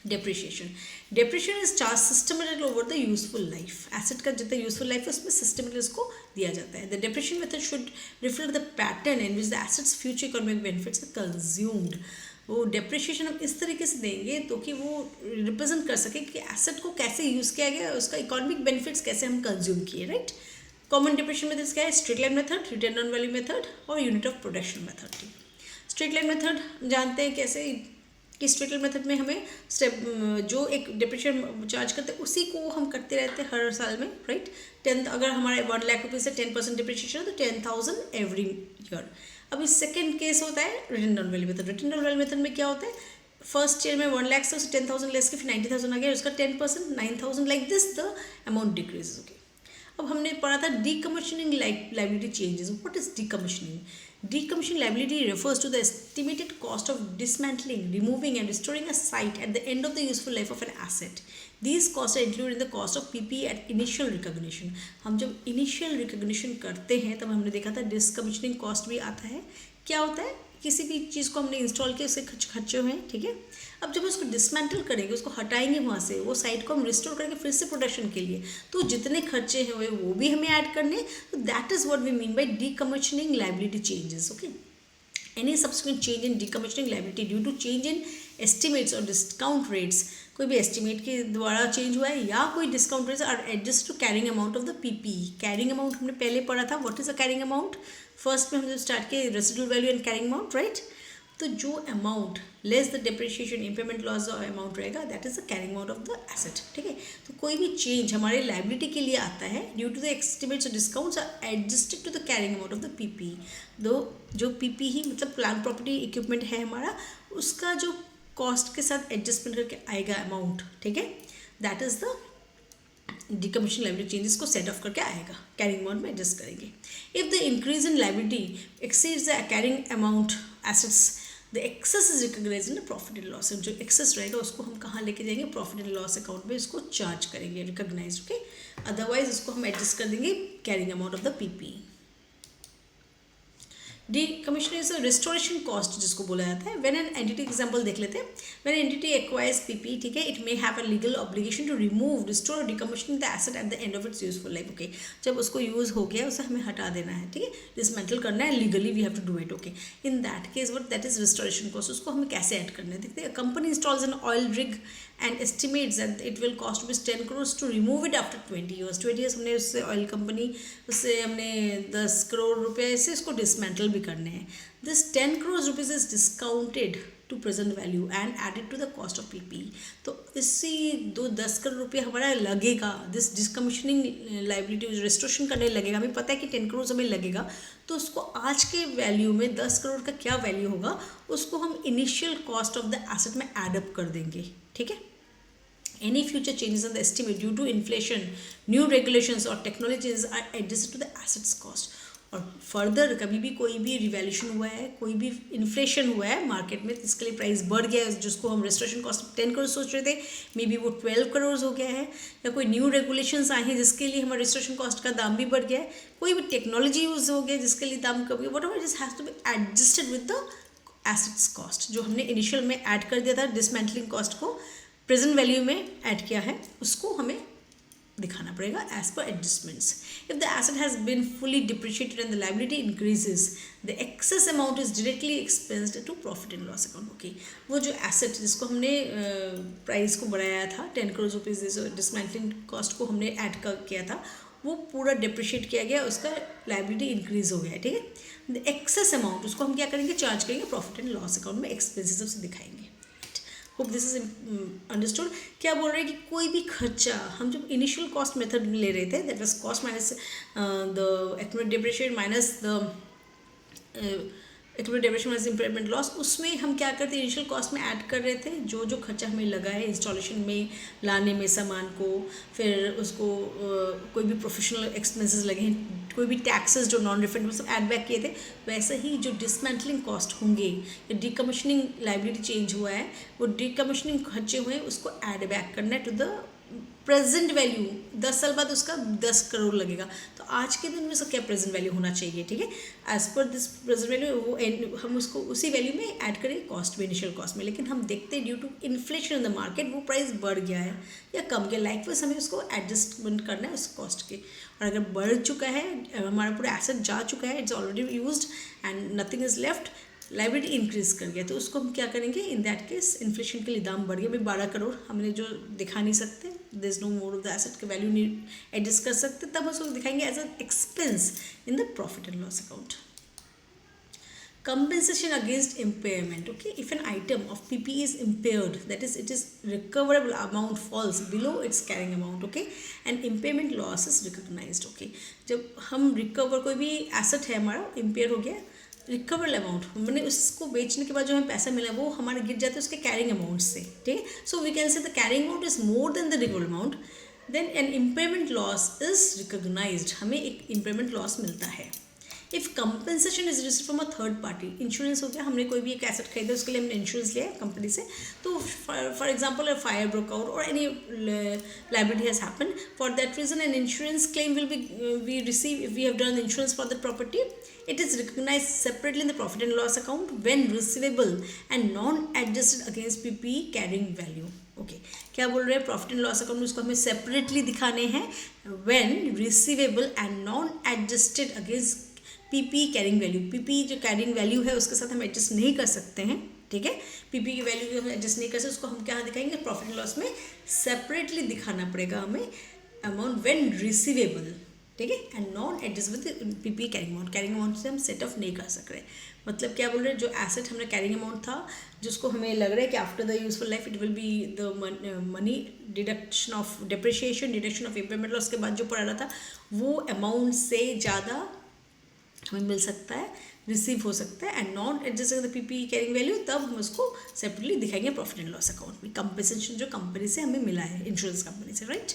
Depreciation is charge systematically over the useful life. Asset का जितना यूजफुल लाइफ है उसमें सिस्टमेटिकली उसको दिया जाता है। The depreciation method should reflect the pattern in which the asset's future economic benefits are consumed. वो depreciation हम इस तरीके से देंगे तो कि वो रिप्रेजेंट कर सके कि एसेट को कैसे यूज़ किया गया, उसका इकोनॉमिक बेनिफिट्स कैसे हम कंज्यूम किए, राइट। कॉमन डेप्रिशिएशन मेथड क्या है? Straight line method, return on value method और unit of production method. Straight line method जानते हैं कैसे कि स्ट्रेट लाइन मेथड में हमें स्टेप जो एक डेप्रिशिएशन चार्ज करते हैं उसी को हम करते रहते हैं हर साल में, राइट। 10 अगर हमारे 1 लाख रुपये से 10% डिप्रिशिएशन है तो 10,000 एवरी ईयर। अब इस सेकेंड केस होता है return on value method. Return on value method में क्या होता है? फर्स्ट ईयर में 1 लाख से उसे 10,000 लेस के फिर 90,000 आ गया, उसका 10% 9,000, like this the amount decrease. Okay, अब हमने पढ़ा था decommissioning liability changes. What is decommissioning? Decommissioning liability refers to the estimated cost of dismantling, removing and restoring a site at the end of the useful life of an asset. These costs are included in the cost of PPE at initial recognition. हम जब initial recognition करते हैं तब हमने देखा था decommissioning cost भी आता है। क्या होता है? किसी भी चीज़ को हमने इंस्टॉल किया उससे खर्चे हुए हैं, ठीक है। अब जब उसको डिसमेंटल करेंगे, उसको हटाएंगे वहाँ से, वो साइट को हम रिस्टोर करेंगे फिर से प्रोडक्शन के लिए, तो जितने खर्चे हैं वो भी हमें ऐड करने। तो that is what we mean by decommissioning liability changes. Okay, any subsequent change in decommissioning liability due to change in estimates और डिस्काउंट रेट्स, कोई भी एस्टिमेट के द्वारा चेंज हुआ है या कोई discount rates are adjust to carrying amount of the PPE. Carrying amount हमने पहले पढ़ा था। What is a carrying amount? First में हमने स्टार्ट किया residual value and carrying amount, right. तो जो amount less the depreciation implement loss amount रहेगा that is the carrying amount of the asset, ठीक है। तो कोई भी चेंज हमारे लायबिलिटी के लिए आता है ड्यू टू द एस्टिमेट्स और discounts are adjusted to the carrying amount of the PP. दो जो पीपी ही मतलब प्लांट प्रॉपर्टी इक्विपमेंट है हमारा, उसका जो कॉस्ट के साथ एडजस्टमेंट करके आएगा अमाउंट, ठीक है, that is the decommission liability changes को सेट ऑफ करके आएगा, कैरिंग अमाउंट में एडजस्ट करेंगे। If the increase in liability exceeds the carrying amount assets, the excess is recognised in profit and loss. जो एक्सेस रहेगा उसको हम कहाँ लेके जाएंगे? प्रॉफिट एंड लॉस अकाउंट में इसको चार्ज करेंगे, रिकॉग्नाइज, ओके। अदरवाइज इसको हम एडजस्ट कर देंगे carrying amount of the PP. Decommissioning is restoration cost जिसको बोला जाता है। व्हेन एन एंटिटी एग्जांपल देख लेते हैं। व्हेन एंटिटी एक्वायर्स पीपी, ठीक है, it may have a legal obligation to remove, restore, decommission the asset at the end of its useful life. Okay, जब उसको यूज हो गया उसे हमें हटा देना है, ठीक है, डिसमेंटल करना है, legally we have to do it. Okay, in that case what that is restoration cost. उसको हमें कैसे ऐड करना है देखते हैं। Company installs an oil rig and estimates that it will cost rupees 10 crores to remove it after 20 years। 20 years हमने उससे oil company उससे हमने 10 करोड़ रुपये से इसको डिसमेंटल भी करने हैं। This 10 crores rupees is discounted to present value and added to the cost of PPE। तो इसी 10 करोड़ रुपये हमारा लगेगा, दिस डिसकमीशनिंग लायबिलिटी रेस्टोरेशन करने लगेगा। हमें पता है कि 10 करोड़ हमें लगेगा, तो उसको आज के वैल्यू में 10 करोड़ का क्या वैल्यू होगा उसको हम initial cost of the asset में एडअप कर देंगे, ठीक है। Any future changes in the estimate due to inflation, new regulations or technologies are adjusted to the assets cost। और फर्दर कभी भी कोई भी रिवैल्यूशन हुआ है, कोई भी इन्फ्लेशन हुआ है मार्केट में, इसके लिए प्राइस बढ़ गया है, जिसको हम रेस्टोरेशन कॉस्ट 10 करोड़ सोच रहे थे, मे बी वो 12 करोड़ हो गया है, या कोई न्यू रेगुलेशंस आए हैं जिसके लिए हमारे रेस्टोरेशन कॉस्ट का दाम भी बढ़ गया है, कोई भी टेक्नोलॉजी यूज हो गया जिसके लिए दाम कम गया, whatever this has to be adjusted with the assets cost. जो हमने इनिशियल में ऐड कर दिया था डिसमेंटलिंग कॉस्ट को प्रेजेंट वैल्यू में ऐड किया है, उसको हमें दिखाना पड़ेगा as per adjustments. If the asset has been fully depreciated and the liability increases, the excess amount is directly expensed to profit and loss account. Okay, वो जो एसेट जिसको हमने प्राइस को बढ़ाया था 10 करोड़ रुपीज़, डिसमेंटलिंग कॉस्ट को हमने add किया था, वो पूरा डिप्रिशिएट किया गया, उसका लायबिलिटी इंक्रीज हो गया, ठीक है। द एक्सेस अमाउंट उसको हम क्या करेंगे? चार्ज करेंगे प्रॉफिट एंड लॉस अकाउंट में, एक्सपेंसिव से दिखाएंगे। Hope this is understood. क्या बोल रहे हैं कि कोई भी खर्चा हम जब इनिशियल कॉस्ट मेथड में ले रहे थे, that was cost minus the accumulated depreciation minus the accumulated depreciation minus implement loss, उसमें हम क्या करते हैं? इनिशियल कॉस्ट में ऐड कर रहे थे जो जो खर्चा हमें लगा है इंस्टॉलेशन में, लाने में सामान को, फिर उसको कोई भी प्रोफेशनल एक्सपेंसेस लगे हैं, कोई भी टैक्सेस जो नॉन रिफंडेबल सब ऐड बैक किए थे, वैसे ही जो डिसमेंटलिंग कॉस्ट होंगे या डीकमीशनिंग लायबिलिटी चेंज हुआ है, वो डीकमीशनिंग खर्चे हुए हैं उसको ऐड बैक करना है टू द प्रेजेंट वैल्यू 10 साल बाद उसका 10 करोड़ लगेगा, तो आज के दिन में उसका क्या प्रेजेंट वैल्यू होना चाहिए, ठीक है, as per this present value वो हम उसको उसी वैल्यू में ऐड करें कॉस्ट में, इनिशियल कॉस्ट में। लेकिन हम देखते हैं due to inflation in the market वो प्राइस बढ़ गया है या कम गया, लाइकवाइज हमें उसको एडजस्टमेंट करना है उस कॉस्ट के। और अगर बढ़ चुका है, हमारा पूरा एसेट जा चुका है, it's already used and nothing is left, liability increase कर गया, तो उसको हम क्या करेंगे, इन दैट केस इन्फ्लेशन के लिए दाम बढ़ गया, भाई 12 करोड़ हमने जो दिखा नहीं सकते, there is no more of the asset का वैल्यू नहीं एडजस्ट कर सकते, तब उसको दिखाएंगे as an expense in the profit and loss account. Compensation against impairment. Okay, if an item of PPE is impaired, that is, it is recoverable amount falls below its carrying amount. Okay, and impairment loss is recognized. Okay, जब हम recover कोई भी asset है हमारा empire हो गया, recoverable amount मैंने उसको बेचने के बाद जो हमें पैसा मिला वो हमारे गिर जाते हैं उसके कैरिंग अमाउंट से, ठीक है, so we can say the carrying amount is more than the recoverable amount, then an impairment loss is recognised, हमें एक इम्पेयरमेंट लॉस मिलता है। If compensation is received from a third party, insurance हो गया, हमने कोई भी एक एसेट खरीदा उसके लिए हमने इंश्योरेंस लिया कंपनी से, तो for example fire broke out और any liability has happened, for that reason an insurance claim will be we receive if we have done insurance for the property, it is recognized separately in the profit and loss account when receivable and non adjusted against PPE carrying value. Okay क्या बोल रहे हैं, profit and loss account में उसको हमें separately दिखाने हैं when receivable and non adjusted against PP carrying value, PP जो कैरिंग वैल्यू है उसके साथ हम एडजस्ट नहीं कर सकते हैं, ठीक है, पीपी की वैल्यू जो हम एडजस्ट नहीं कर सकते उसको हम क्या दिखाएंगे, प्रॉफिट एंड लॉस में सेपरेटली दिखाना पड़ेगा हमें अमाउंट व्हेन रिसीवेबल, ठीक है, and non adjust with PP carrying amount से हम सेट ऑफ नहीं कर सक रहे। मतलब क्या बोल रहे हैं, जो एसेट हमने कैरिंग अमाउंट था जिसको हमें लग रहा है कि after the useful life it will be the money deduction of depreciation, deduction of impairment loss के बाद जो पड़ा रहा था वो अमाउंट से ज़्यादा हमें मिल सकता है, रिसीव हो सकता है, and non adjust the PP carrying value, तब हम उसको सेपरेटली दिखाएंगे प्रॉफिट एंड लॉस अकाउंट में, कंपनसेशन जो कंपनी से हमें मिला है, इंश्योरेंस कंपनी से, राइट।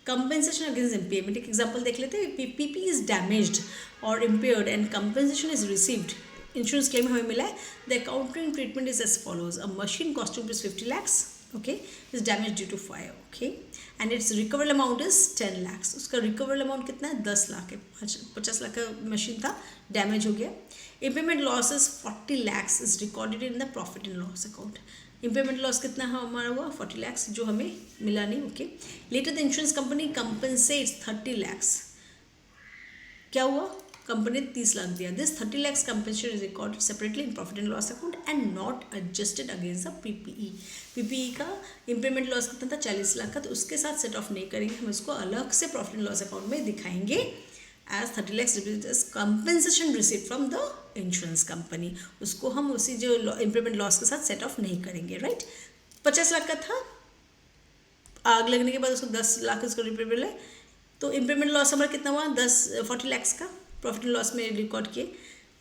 कंपनसेशन अगेंस्ट इम्पेयरमेंट, एक एग्जाम्पल देख लेते हैं, पीपी इज डैमेज्ड और impaired and compensation is received, insurance claim हमें मिला है, the accounting treatment is as follows, a machine costing rupees 50 lakhs, okay, is damaged due to fire, okay, and its recoverable amount is 10 lakhs, उसका recoverable amount कितना है, 10 लाख है, 50 लाख का machine था, damage हो गया, impairment losses 40 lakhs is recorded in the profit and loss account, impairment loss कितना है हमारा हुआ 40 lakhs जो हमें मिला नहीं, okay, later the insurance company compensates 30 lakhs, क्या हुआ, कंपनी ने 30 लाख दिया, this 30 lakhs compensation is recorded separately in profit and loss account and not adjusted against the PPE, PPE का इम्पेयरमेंट लॉस कितना था 40 लाख का, तो उसके साथ सेट ऑफ नहीं करेंगे, हम उसको अलग से प्रॉफिट एंड लॉस अकाउंट में दिखाएंगे as 30 lakhs as compensation received from the insurance company, उसको हम उसी जो इम्पेयरमेंट लॉस के साथ सेट ऑफ नहीं करेंगे, राइट। 50 लाख का था, आग लगने के बाद उसको 10 लाख उसको रिपेयरेबल है, तो इम्पेयरमेंट लॉस हमारा कितना हुआ 40 lakhs का प्रॉफिट एंड लॉस में रिकॉर्ड किए,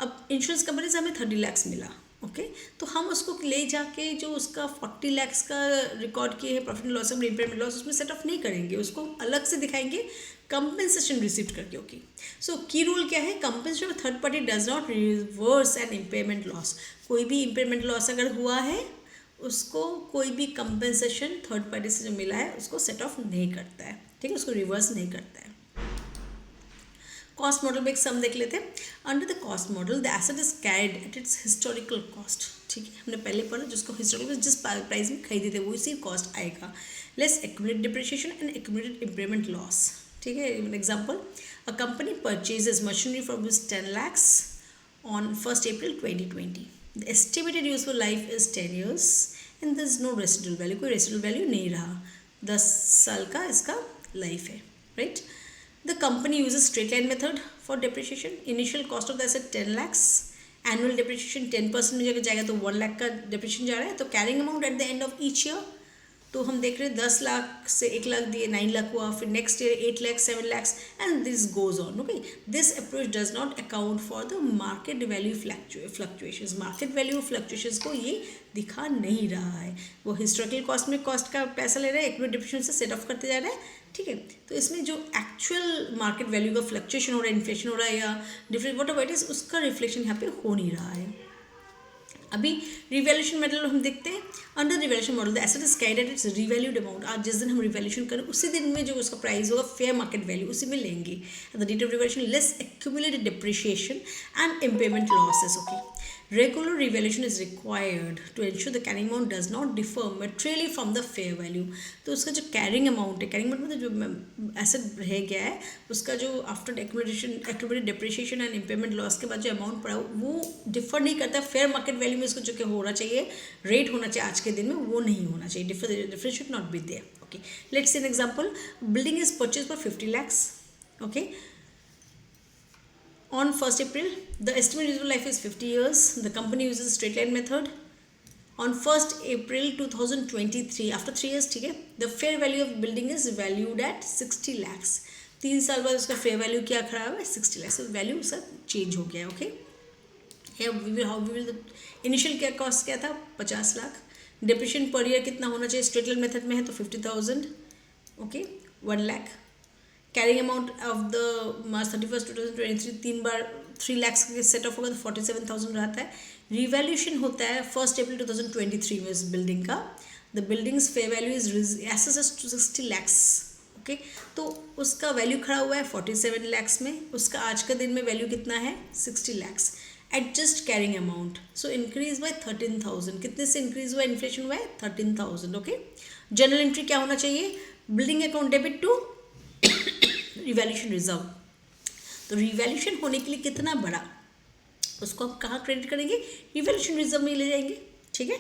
अब इंश्योरेंस कंपनी से हमें 30 lakhs मिला, ओके, तो हम उसको ले जाके जो उसका 40 lakhs का रिकॉर्ड किए हैं प्रॉफिट एंड लॉस में इम्पेयरमेंट लॉस उसमें सेट ऑफ नहीं करेंगे, उसको अलग से दिखाएंगे कंपनसेशन रिसीव करके, ओके। सो की रूल क्या है, compensation third party does not reverse an impairment loss, कोई भी इम्पेयरमेंट लॉस अगर हुआ है उसको कोई भी कंपनसेशन थर्ड पार्टी से जो मिला है उसको सेट ऑफ नहीं करता है, ठीक है, उसको रिवर्स नहीं करता है। कॉस्ट मॉडल में एक सम देख लेते हैं, under the cost model the asset is carried at its historical cost, ठीक है, हमने पहले पढ़ा जिसको हिस्टोरिकल जिस प्राइस में खरीदे थे वो इसी कॉस्ट आएगा, less accumulated depreciation and accumulated impairment loss, ठीक है, example, a company purchases machinery for rupees 10 lakhs on 1st April 2020, the estimated useful life is 10 years and there is no residual value, कोई residual value नहीं रहा, 10 साल का इसका life है, right. The company uses straight line method for depreciation. Initial cost of the asset 10 lakhs. Annual depreciation 10% में जगह जाएगा तो 1 लाख का depreciation जा रहा है, तो carrying amount at the end of each year, तो हम देख रहे हैं 10 लाख से 1 लाख दिए 9 लाख हुआ, फिर next year 8 lakhs 7 lakhs and this goes on, okay. This approach does not account for the market value fluctuations, market value fluctuations को ये दिखा नहीं रहा है, वो हिस्टोरिकल कॉस्ट में कॉस्ट का पैसा ले रहा है, एक्यूमुलेटेड डिप्रिशिएशन से सेट ऑफ करते जा रहा है, ठीक है, तो इसमें जो एक्चुअल मार्केट वैल्यू का फ्लक्चुएशन हो रहा है, इन्फ्लेशन हो रहा है या different what ever it is, उसका रिफ्लेक्शन यहाँ पे हो नहीं रहा है। अभी रिवैल्यूएशन मॉडल हम देखते हैं. Under revaluation model the asset is carried at its revalued amount. आज जिस दिन हम रिवैल्यूएशन करें उसी दिन में जो उसका प्राइस होगा फेयर मार्केट वैल्यू उसी में लेंगे. At the date of revaluation less accumulated depreciation and impairment losses. Okay, regular revaluation is required to ensure the carrying amount does not differ materially from the fair value. तो उसका जो carrying amount है, carrying amount मतलब जो asset रह गया है उसका जो after accumulated depreciation and impairment loss के बाद जो amount पड़ा वो differ नहीं करता fair market value में. उसको जो क्या होना चाहिए, rate होना चाहिए आज के दिन में, वो नहीं होना चाहिए. difference should not be there. Okay, let's see an example. Building is purchased for 50 lakhs. Okay, on 1st April, the estimated useful life is 50 years. The company uses straight line method. On 1st April 2023, after 3 years, ठीक है, the fair value of building is valued at 60 lakhs. 3 साल बाद उसका fair value क्या खड़ा हुआ है, 60 lakhs. So value उसका change हो गया. Okay, here how we will the initial क्या cost क्या था, 50 लाख. Depreciation per year कितना होना चाहिए, straight line method में है तो 50,000. Okay, 1 lakh. Carrying amount of the March 31 2023 3 bar 3 lakhs के सेट ऑफ होगा तो 47,000 रहता है. रिवैल्यूएशन होता है 1st April 2023 में इस बिल्डिंग का. The building's fair value is assessed to 60 lakhs. Okay, तो उसका वैल्यू खड़ा हुआ है 47 lakhs में. उसका आज का दिन में वैल्यू कितना है, 60 lakhs. Adjust carrying amount, so increase by 13,000. कितने से इंक्रीज हुआ, इन्फ्लेशन हुआ है 13,000. ओके, जनरल एंट्री क्या होना चाहिए, building account debit to revaluation reserve. तो रिवैल्यूएशन होने के लिए कितना बड़ा, उसको हम कहाँ क्रेडिट करेंगे, रिवैल्यूएशन रिजर्व में ले जाएंगे. ठीक है,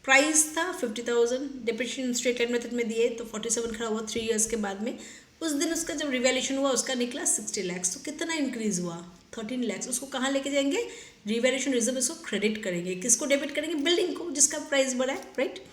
प्राइस था 50,000, डिप्रिसिएशन स्ट्रेट लाइन मेथड में दिए तो 47 खड़ा हुआ 3 इयर्स के बाद में. उस दिन उसका जब रिवैल्यूएशन हुआ उसका निकला 60 lakhs. तो कितना इंक्रीज हुआ, 13 lakhs. उसको कहाँ लेके जाएंगे, रिवैल्यूएशन रिजर्व. इसको क्रेडिट करेंगे. किसको डेबिट करेंगे, बिल्डिंग को जिसका प्राइस बढ़ा है, right.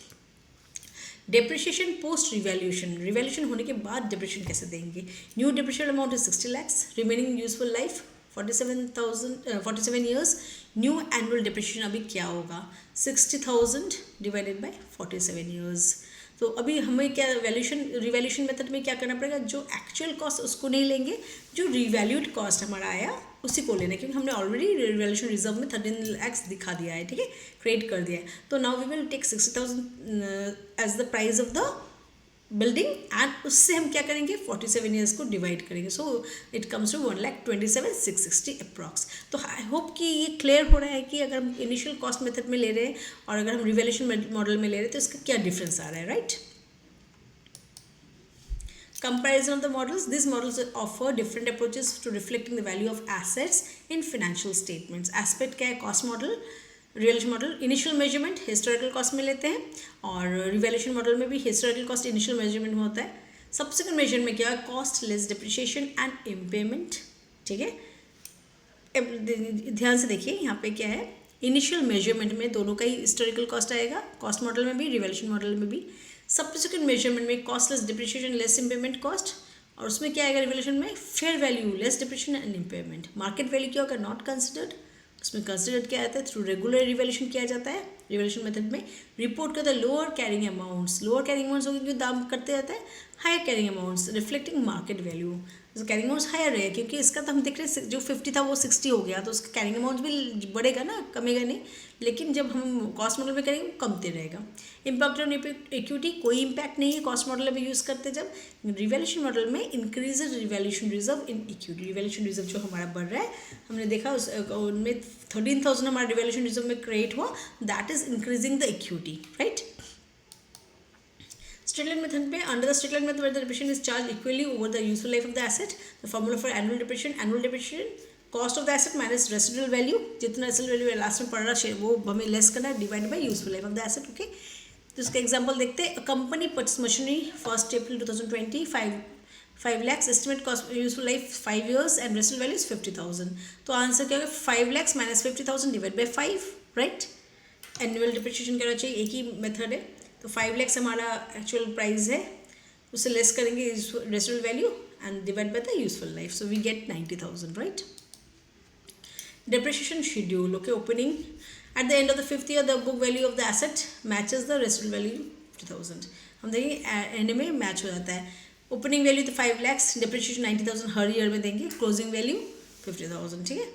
Depreciation post revaluation, revaluation होने के बाद डेप्रिसिएशन कैसे देंगे. New depreciation amount is 60 lakhs. Remaining useful life 47 years. New annual depreciation अभी क्या होगा, 60,000 डिवाइडेड बाय 47 ईयर्स. तो अभी हमें क्या रिवैल्यूएशन मेथड में क्या करना पड़ेगा, जो एक्चुअल कॉस्ट उसको नहीं लेंगे, जो रिवैल्यूड कॉस्ट हमारा आया उसी को लेना है, क्योंकि हमने ऑलरेडी रिवैल्यूएशन रिजर्व में 13 lakhs दिखा दिया है. ठीक है, क्रिएट कर दिया है. तो now we will take 60,000 as the price of the building and उससे हम क्या करेंगे, 47 ईयर्स को डिवाइड करेंगे. So it comes to 1,27,660 approx. तो आई होप कि ये क्लियर हो रहा है कि अगर हम इनिशियल कॉस्ट मेथड में ले रहे हैं और अगर हम रिवैल्यूएशन मॉडल में ले रहे हैं तो इसका क्या डिफरेंस आ रहा है, right. Comparison of the models. These models offer different approaches to reflecting the value of assets in financial statements. Aspect क्या है, cost model, revaluation model initial measurement historical cost में लेते हैं और रिवैल्यूएशन मॉडल में भी हिस्टोरिकल कॉस्ट इनिशियल मेजरमेंट में होता है. सब्सिक्वेंट मेजर में क्या है, cost less depreciation and impairment. ठीक है, ध्यान से देखिए यहाँ पे क्या है, इनिशियल मेजरमेंट में दोनों का ही हिस्टोरिकल कॉस्ट आएगा, कॉस्ट मॉडल में भी रिवैल्यूएशन मॉडल में भी. सब्सिक्वेंट मेजरमेंट में cost less depreciation less impairment cost, और उसमें क्या आएगा रिवैल्यूएशन में, fair value less depreciation and impairment. Market value क्या होगा, नॉट कंसिडर्ड. उसमें कंसिडर्ड क्या आता है, थ्रू रेगुलर रिवैल्यूएशन किया जाता है. रिवैल्यूएशन मेथड में रिपोर्ट करता है lower carrying amounts. Lower carrying amounts होगी क्योंकि दाम करते जाता है, higher carrying amounts reflecting market value. तो कैरिंग अमाउंट्स हायर है क्योंकि इसका तो हम देख रहे हैं जो 50 था वो 60 हो गया, तो उसका कैरिंग अमाउंट भी बढ़ेगा ना, कमेगा नहीं. लेकिन जब हम कॉस्ट मॉडल में करेंगे कमते रहेगा. इम्पैक्ट ऑन इक्विटी, कोई इम्पैक्ट नहीं है कॉस्ट मॉडल में यूज़ करते. जब रिवैल्यूएशन मॉडल में increase revaluation reserve in equity, revaluation reserve जो हमारा बढ़ रहा है, हमने देखा उनमें 13,000 हमारा रिवैल्यूएशन रिजर्व में क्रिएट हुआ, that is increasing the equity, right. Straight line method में, under the straight line method where the depreciation is charged equally over the useful life of the asset, the formula for annual depreciation, cost of the asset minus residual value, जितना residual value last में पड़ रहा है वो हमें less करना है, divide by useful life of the asset. Okay, तो इसका एग्जांपल देखते हैं. Company purchase machinery 1st April 2020 5 lakhs, estimate cost useful life 5 years and residual value is 50,000. तो आंसर क्या होगा, 5 lakhs minus 50,000 divide by 5, right. Annual depreciation करना चाहिए, एक ही मेथड है. तो 5 lakhs हमारा एक्चुअल प्राइस है, उससे लेस करेंगे residual value and divide by the useful life, so we get 90,000, right. Depreciation schedule, okay. Opening at the end of the 5th year the book value of the asset matches the residual value 50,000. हम देखेंगे and में match हो जाता है. Opening value तो 5 lakhs, depreciation 90,000 हर year में देंगे, closing value 50,000. ठीक है,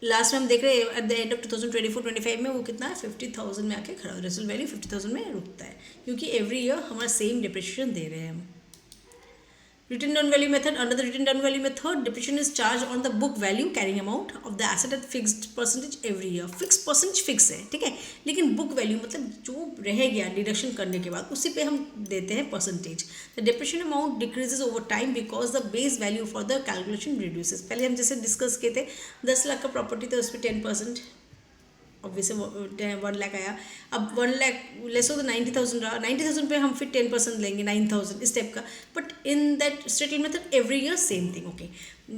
लास्ट में हम देख रहे हैं एट द एंड ऑफ 2024-25 में वो कितना है 50,000 में आके खड़ा, रेसिडुअल वैल्यू 50,000 में रुकता है, क्योंकि एवरी ईयर हमारा सेम डिप्रिशिएशन दे रहे हैं हम. Written down value method. Under the written down value method, depreciation is charged on the book value carrying amount of the asset at fixed percentage every year. Fixed percentage fix है, ठीक है, लेकिन book value मतलब जो रह गया deduction करने के बाद उसी पे हम देते हैं percentage. The depreciation amount decreases over time because the base value for the calculation reduces. पहले हम जैसे डिस्कस किए थे 10 लाख का प्रॉपर्टी तो उस पर 10% ऑब्वियसली 1 लाख आया. अब 1 लाख लेस हो तो 90,000 रहा, 90,000 पे हम फिर 10% लेंगे 9,000 इस टाइप का. But in that straight method every year same thing. Okay,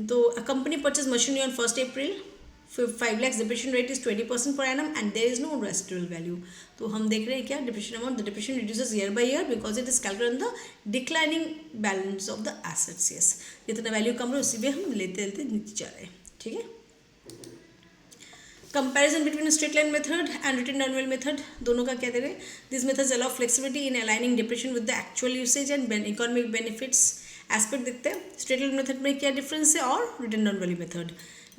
तो a company purchase machinery on 1 April, 5 lakhs depreciation rate is 20% per annum and there is no residual value. तो हम देख रहे हैं क्या depreciation amount, the depreciation reduces year by year because it is calculated on the declining balance of the assets. Yes, जितना value कम रहा है उसी पे हम लेते लेते नीचे जा रहे हैं, ठीक है. Comparison between straight line method and written down value method, दोनों का क्या दे रहे हैं. These methods allow flexibility in aligning depreciation with the actual usage and economic benefits aspect. देखते हैं straight line method में क्या difference है और written down value method.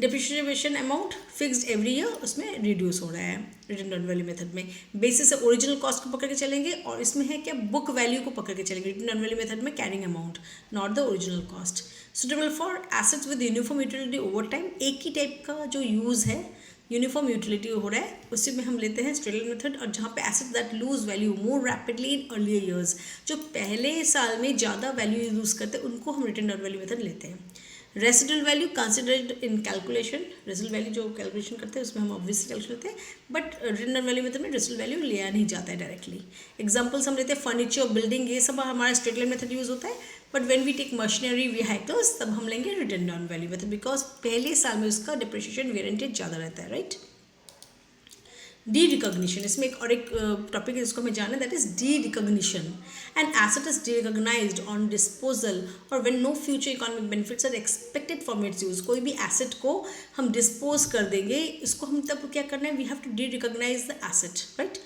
Depreciation amount fixed every year, उसमें reduce हो रहा है written down value method में. basis से original cost को पकड़ के चलेंगे और इसमें है क्या book value को पकड़ के चलेंगे. written down value method में carrying amount not the original cost. Suitable for assets with uniform utility over time. एक ही टाइप का जो यूज़ है यूनिफॉर्म यूटिलिटी हो रहा है उसी में हम लेते हैं स्ट्रेट लाइन मेथड. और जहाँ पे asset that lose value more rapidly in earlier years, जो पहले साल में ज़्यादा वैल्यू लूज करते हैं उनको हम रिटर्न डाउन वैल्यू मेथड लेते हैं. Residual value considered in calculation, residual value जो कैलकुलेशन करते हैं उसमें हम ऑब्वियसली कैलकुलेट करते हैं, but return down value method में रेसिडुअल वैल्यू लिया नहीं जाता है डायरेक्टली. एग्जाम्पल्स हम लेते हैं फर्नीचर, बिल्डिंग, ये सब हमारा स्ट्रेट लाइन मेथड यूज़ होता है. But when we take machinery vehicles तब हम लेंगे written down value method because पहले साल में उसका डिप्रिशिएशन वेरिएंटेज ज़्यादा रहता है, राइट. डी रिकॉग्निशन, इसमें एक और एक टॉपिक है जिसको हमें जानना है, that is derecognition. An asset is derecognized on disposal और when no future economic benefits are expected from its use. कोई भी एसेट को हम डिस्पोज कर देंगे, इसको हम तब क्या करना है, we have to derecognise the asset, right,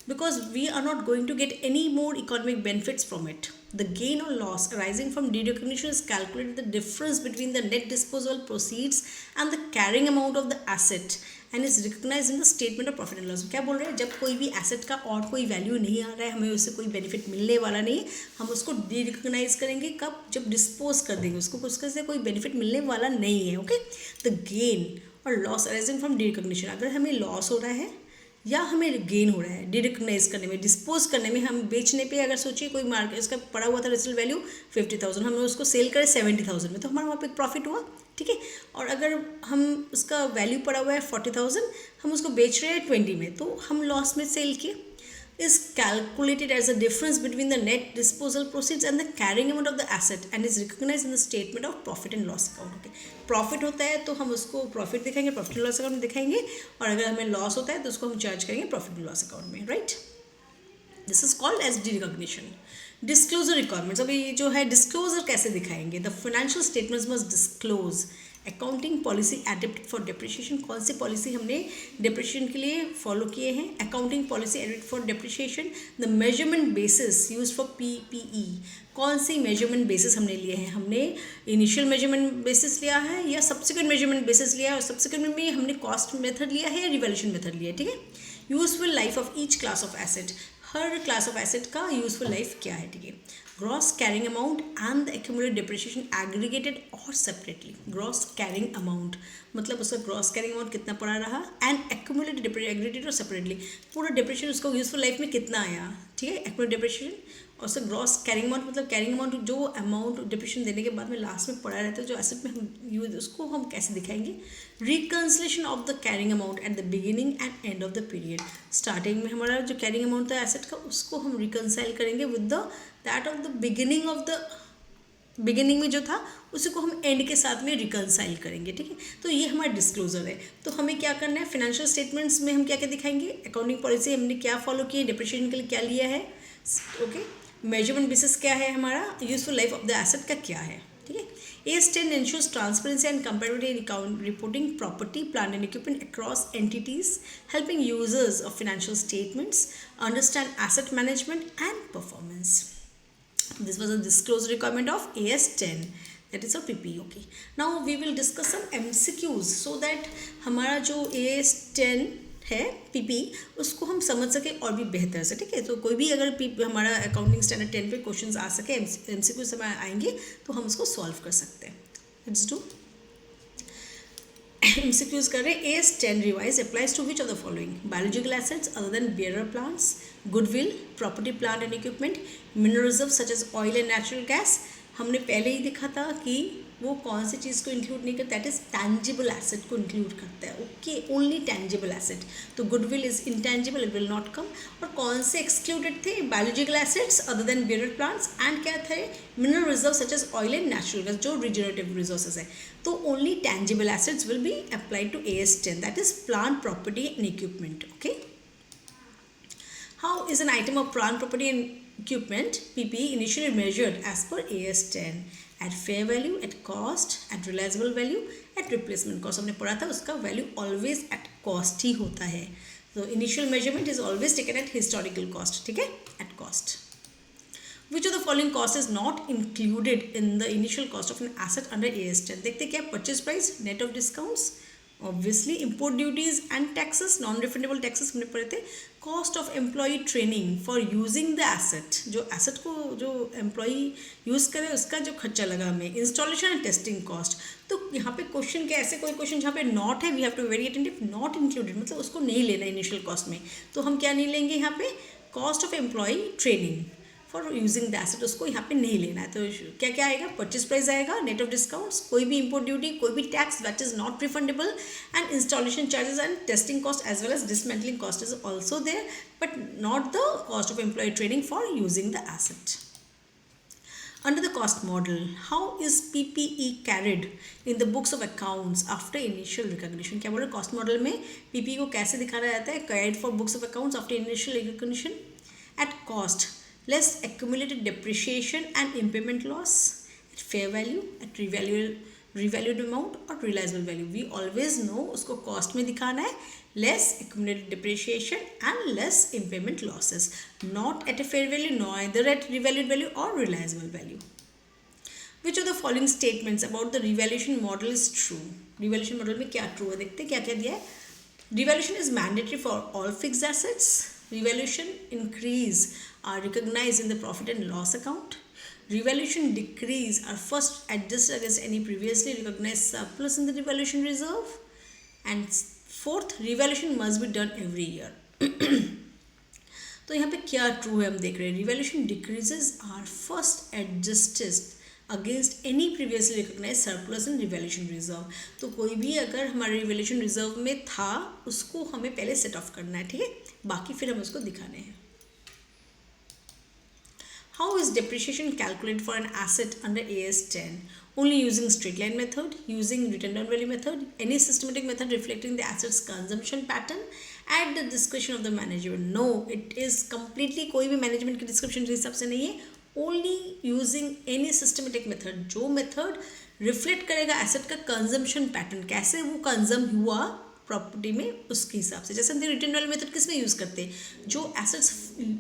because we are not going to get any more economic benefits from it. The gain or loss arising from de-recognition is calculated the difference between the net disposal proceeds and the carrying amount of the asset and is recognized in the statement of profit and loss. क्या बोल रहे हैं, जब कोई भी asset का और कोई वैल्यू नहीं आ रहा है, हमें उससे कोई बेनिफिट मिलने वाला नहीं है, हम उसको डी रिकॉग्नाइज करेंगे कब, जब डिस्पोज कर देंगे उसको, उसके से कोई बेनिफिट मिलने वाला नहीं है. ओके, द गेन और loss arising from D recognition, अगर हमें लॉस हो रहा है या हमें गेन हो रहा है डिरिकग्नाइज करने में, डिस्पोज करने में, हम बेचने पे अगर सोचिए कोई मार्केट इसका पड़ा हुआ था रेसिडुअल वैल्यू 50,000, हमने उसको सेल करे 70,000 में, तो हमारा वहाँ पे प्रॉफिट हुआ, ठीक है. और अगर हम उसका वैल्यू पड़ा हुआ है 40,000, हम उसको बेच रहे हैं 20 में, तो हम लॉस में सेल किए. is calculated as a difference between the net disposal proceeds and the carrying amount of the asset and is recognized in the statement of profit and loss account. Okay, profit होता है तो हम उसको profit दिखाएंगे, profit and loss account में दिखाएंगे, और अगर हमें लॉस होता है तो उसको हम चार्ज करेंगे प्रॉफिट एंड लॉस अकाउंट में, right. This is called as derecognition. Disclosure requirements, अभी जो है डिस्क्लोजर कैसे दिखाएंगे, the financial statements must disclose accounting policy adapted for depreciation. कौन सी पॉलिसी हमने डिप्रिशिएशन के लिए फॉलो किए हैं, accounting policy adapted for depreciation. The measurement basis use for PPE, कौन सी मेजरमेंट बेसिस हमने लिए हैं, हमने इनिशियल मेजरमेंट बेसिस लिया है या सब्सिक्वेंट मेजरमेंट बेसिस लिया है, और सब्सिक्वेंट में हमने कॉस्ट मेथड लिया है या रिवैल्यूएशन मेथड लिया है, ठीक है. Useful life of each class of asset, her class of asset का यूजफुल लाइफ क्या है, ठीक है. Gross carrying amount and the accumulated depreciation aggregated और सेपरेटली. ग्रॉस कैरिंग अमाउंट मतलब उसका ग्रॉस कैरिंग अमाउंट कितना पड़ा रहा, एंड एक्यूमुलेटेड डिप्रिशिएशन एग्रीगेटेड और सेपरेटली, पूरा डिप्रिशिएशन उसको यूजफुल लाइफ में कितना आया, ठीक है, एक्यूमुलेटेड डिप्रिशिएशन. और उसका ग्रॉस कैरिंग अमाउंट मतलब कैरिंग अमाउंट जो अमाउंट डिप्रिशिएशन देने के बाद में लास्ट में पड़ा रहता है जो एसेट में हम यूज, उसको हम कैसे दिखाएंगे. Reconciliation of the carrying amount at the beginning and and of the period. Starting में हमारा जो कैरिंग अमाउंट था एसेट का उसको हम रिकन्साइल करेंगे with the that of the beginning of the beginning में जो था उसी को हम एंड के साथ में रिकन्साइल करेंगे, ठीक है. तो ये हमारा डिस्क्लोजर है. तो हमें क्या करना है, फाइनेंशियल स्टेटमेंट्स में हम क्या क्या दिखाएंगे, अकाउंटिंग पॉलिसी हमने क्या फॉलो की है, डिप्रिशिएशन के लिए क्या लिया है, ओके, मेजरमेंट बेसिस क्या है हमारा, useful life of the asset का क्या है, ठीक है. AS10 ensures transparency and compatibility in account reporting property, plant and equipment across entities, helping users of financial statements understand asset management and performance. This was a disclosure requirement of AS10. that is for PPE. Okay, now we will discuss some MCQs so that हमारा जो AS10 है PPE उसको हम समझ सके और भी बेहतर से, ठीक है। तो कोई भी अगर हमारा अकाउंटिंग स्टैंडर्ड 10 पे क्वेश्चंस आ सके, MCQ समय आएंगे तो हम उसको सॉल्व कर सकते हैं। लेट्स डू MCQs कर रहे हैं। AS10 revise applies to which of the following? Biological assets other than bearer plants, goodwill, property plant and equipment, mineral reserve such as oil and natural gas. हमने पहले ही देखा था कि वो कौन सी चीज़ को इंक्लूड नहीं करता, दैट इज टैंजिबल एसेट को इंक्लूड करता है। Okay, only tangible asset. तो goodwill is intangible, it will not come. और कौन से एक्सक्लूडेड थे? Biological assets other than bearer plants and क्या थे? Mineral reserve such as oil and natural gas, जो रिजनरेटिव रिसोर्सेज है। तो only tangible assets will be applied to AS10, that is plant, property and equipment. Okay, how is an item of plant, property and equipment PPE initially measured as per AS10? At fair value, at cost, at realizable value, at replacement cost. हमने पढ़ा था उसका value always at cost ही होता है। तो initial measurement is always taken at historical cost, ठीक है, at cost. Which of the following cost is not included in the initial cost of an asset under AS10? देखते क्या? Purchase price, net of discounts, obviously import duties and taxes, non refundable taxes हमने पढ़े थे। Cost of employee training for using the asset, जो asset को जो employee use करे उसका जो खर्चा लगा हमें, इंस्टॉलेशन एंड टेस्टिंग कॉस्ट। तो यहाँ पे क्वेश्चन के ऐसे कोई क्वेश्चन जहाँ पे नॉट है, we have to very attentive, not included मतलब उसको नहीं लेना इनिशियल कॉस्ट में। तो हम क्या नहीं लेंगे यहाँ पे? Cost of employee training for using the asset, उसको यहाँ पे नहीं लेना है। तो क्या क्या आएगा? परचेज प्राइस आएगा, नेट ऑफ डिस्काउंट्स, कोई भी इम्पोर्ट ड्यूटी, कोई भी tax that is not refundable, and installation charges and testing cost as well as dismantling cost is also there, but not the cost of employ training for using the asset. Under the cost model, how is PPE carried in the books of accounts after initial recognition? क्या बोल रहे? Cost model में PPE को कैसे दिखाया जाता है? carried for books of accounts after initial recognition at cost, less accumulated depreciation and impairment loss, at fair value, at revalued amount or realizable value. We always know उसको cost में दिखाना है, less accumulated depreciation and less impairment losses, not at a fair value, neither at revalued value or realizable value. Which of the following statements about the revaluation model is true? Revaluation model में क्या true है? देखते हैं क्या क्या दिया है। Revaluation is mandatory for all fixed assets. Revaluation increase are recognized in the profit and loss account. Revaluation decrease are first adjusted against any previously recognized surplus in the revaluation reserve. And fourth, revaluation must be done every year. तो यहाँ पे क्या true है हम देख रहे हैं। Revaluation decreases are first adjusted against any previously recognise surplus in revaluation reserve. तो कोई भी अगर हमारे रिवैल्यूएशन रिजर्व में था उसको हमें पहले सेट ऑफ करना है, ठीक है, बाकी फिर हम उसको दिखाने हैं। How is depreciation calculated for an asset under AS10? Only using straight line method, using written down value method, any systematic method reflecting the asset's consumption pattern at the discretion of the manager? No, it is completely कोई भी management की description के हिसाब से नहीं है। Only using any systematic method, जो method reflect करेगा asset का consumption pattern, कैसे वो consume हुआ प्रॉपर्टी में उसके हिसाब से। जैसे हम रिटर्न वैल्यू मेथड किस में यूज़ करते हैं? जो एसेट्स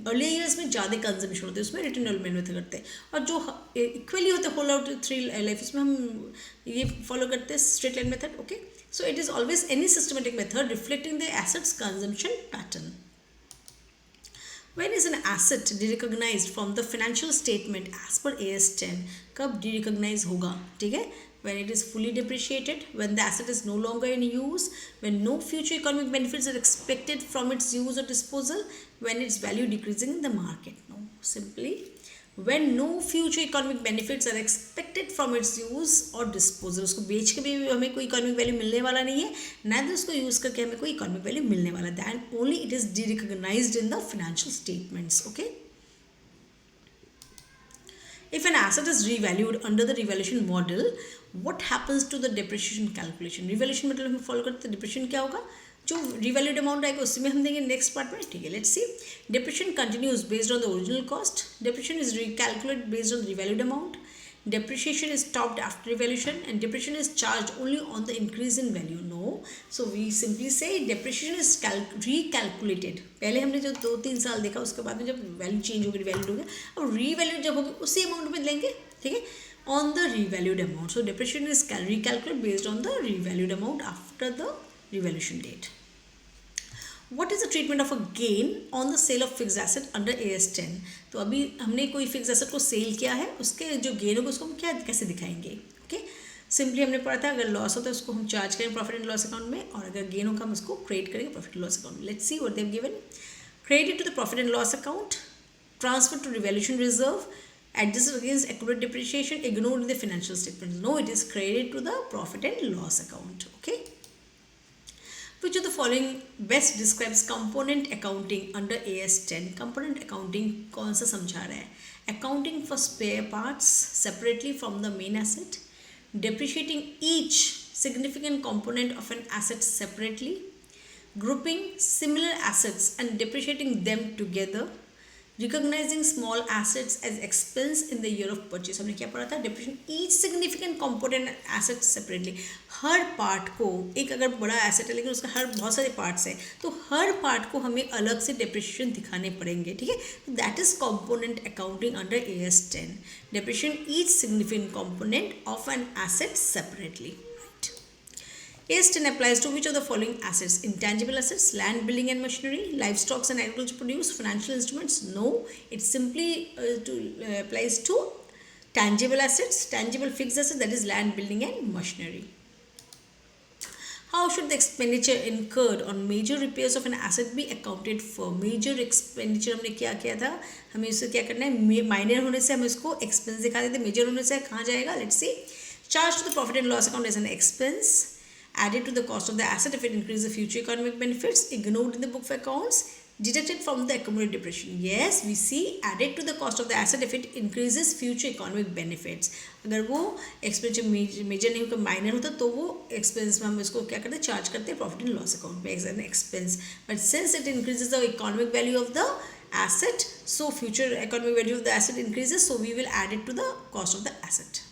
अर्ली ईयर्स में ज़्यादा कंजम्पशन होते हैं उसमें रिटर्न वैल्यू मेथड करते हैं, और जो इक्वली होते हैं होल आउट 3 लाइफ उसमें हम ये फॉलो करते हैं straight line method. Okay, so it is always any systematic method reflecting the assets consumption pattern. When is an asset derecognized from the financial statement as per AS10? कब derecognize होगा? ठीक है, when it is fully depreciated, when the asset is no longer in use, when no future economic benefits are expected from its use or disposal, when its value decreasing in the market. No, simply when no future economic benefits are expected from its use or disposal. उसको बेच के भी हमें कोई economic value मिलने वाला नहीं है, neither उसको यूज़ करके हमें कोई economic value मिलने वाला, then only it is derecognized in the financial statements. Okay. If an asset is revalued under the revaluation model, what happens to the depreciation calculation? revaluation model हम follow करते हैं, depreciation क्या होगा? जो revalued amount आएगा उसमें हम देंगे नेक्स्ट पार्ट में, ठीक है। Let's see, depreciation continues based on the original cost. Depreciation is recalculated based on the revalued amount. Depreciation is stopped after revaluation, and depreciation is charged only on the increase in value. No, so we simply say depreciation is recalculated. पहले हमने जो 2-3 साल देखा उसके बाद में जब value change हो गई, रिवैल्यूड हो गया, अब रीवैल्यूड जब होगी उसी अमाउंट में लेंगे, ठीक है। on the revalued amount. So depreciation is recalculated based on the revalued amount after the revaluation date. What is the treatment of a gain on the sale of fixed asset under AS10? तो अभी हमने कोई fix asset को cell किया है, उसके जो gain होगा उसको हम क्या कैसे दिखाएंगे? ओके, सिंपली हमने पढ़ा था अगर लॉस होता है उसको हम चार्ज करेंगे प्रॉफिट एंड लॉस अकाउंट में, और अगर गेन होगा हम उसको क्रेडिट करेंगे प्रॉफिट एंड लॉस अकाउंट में. Let's see what they have given. Credit to the profit and loss account, transfer to revaluation reserve, adjusted against accrued depreciation, ignored in the financial statements. No, it is credited to the profit and loss account. Okay. Which of the following best describes component accounting under AS10? Component accounting कौन सा समझा रहा है? Accounting for spare parts separately from the main asset, depreciating each significant component of an asset separately, grouping similar assets and depreciating them together, recognizing small assets as expense in the year of purchase. हमने क्या पढ़ा था? depreciation each significant component assets separately. हर part को, एक अगर बड़ा asset है लेकिन उसका हर बहुत सारे पार्ट्स है तो हर पार्ट को हमें अलग से डेप्रिशिएशन दिखाने पड़ेंगे. ठीक है, that is component accounting under AS10. depreciation each significant component of an asset separately. AS10 applies to which of the following assets? Intangible assets, land, building and machinery, livestock and agriculture produce, financial instruments? No, it simply applies to tangible assets, tangible fixed assets, that is land, building and machinery. How should the expenditure incurred on major repairs of an asset be accounted for? Major expenditure हमने क्या किया था, हमें इससे क्या करना है? Minor होने से हम इसको एक्सपेंस दिखा देते, मेजर होने से कहाँ जाएगा? Let's see. Charge to the profit and loss account as an expense, added to the cost of the asset if it increases future economic benefits, ignored in the book of accounts, deducted from the accumulated depreciation. Yes, we see added to the cost of the asset if it increases future economic benefits. अगर वो expenditure major नहीं होकर minor होता तो वो expense में हम इसको क्या करते हैं? चार्ज करते हैं प्रॉफिट एंड लॉस अकाउंट में as an expense. But since it increases the economic value of the asset, so future economic value of the asset increases, so we will add it to the cost of the asset.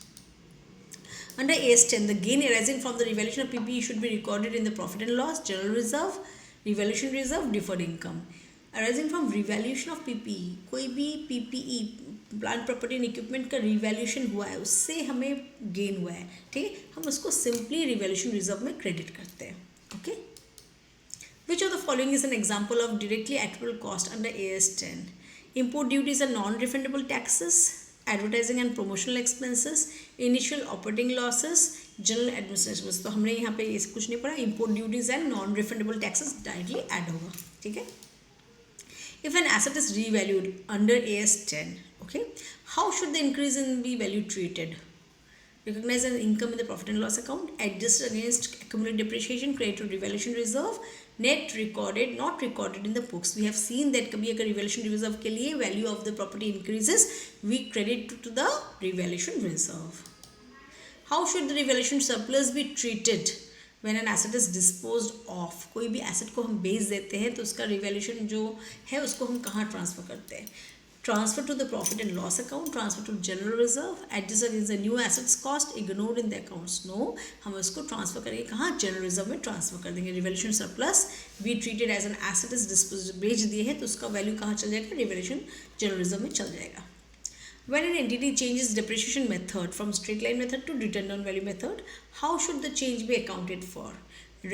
Under AS10, the gain arising from the revaluation of PPE should be recorded in the profit and loss, general reserve, revaluation reserve, deferred income. Arising from revaluation of PPE, कोई भी PPE plant property and equipment का revaluation हुआ है उससे हमें gain हुआ है. ठीक है, हम उसको सिंपली रिवैल्यूएशन रिजर्व में क्रेडिट करते हैं. Okay. Which of the following is an example of directly attributable cost under AS10? Import duties are non-refundable taxes, advertising and promotional expenses, initial operating losses, general administration. तो हमने यहाँ पे ये कुछ नहीं पढ़ा. Import duties and non refundable taxes directly add होगा. ठीक है. If an asset is revalued under AS10, okay, how should the increase in be value treated? Recognize an income in the profit and loss account, adjust against accumulated depreciation, credit to revaluation reserve, net recorded, not recorded in the books. We have seen that कभी अगर revaluation reserve के लिए value of the property increases, we credit to the revaluation reserve. How should the revaluation surplus be treated when an asset is disposed of? कोई भी asset को हम बेच देते हैं तो उसका revaluation जो है उसको हम कहाँ ट्रांसफ़र करते हैं? Transfer to the profit and loss account, transfer to general reserve, adjust against the new assets cost, ignored in the accounts. No, हम उसको ट्रांसफर करेंगे कहाँ? जनरल रिजर्व में ट्रांसफर कर देंगे. Revaluation surplus be treated as an asset is disposed, बेच दिए हैं तो उसका वैल्यू कहाँ चल जाएगा? रिवैल्यूएशन जनरल रिजर्व में चल जाएगा. When an entity changes depreciation method from straight line method to return on value method, how should the change be accounted for?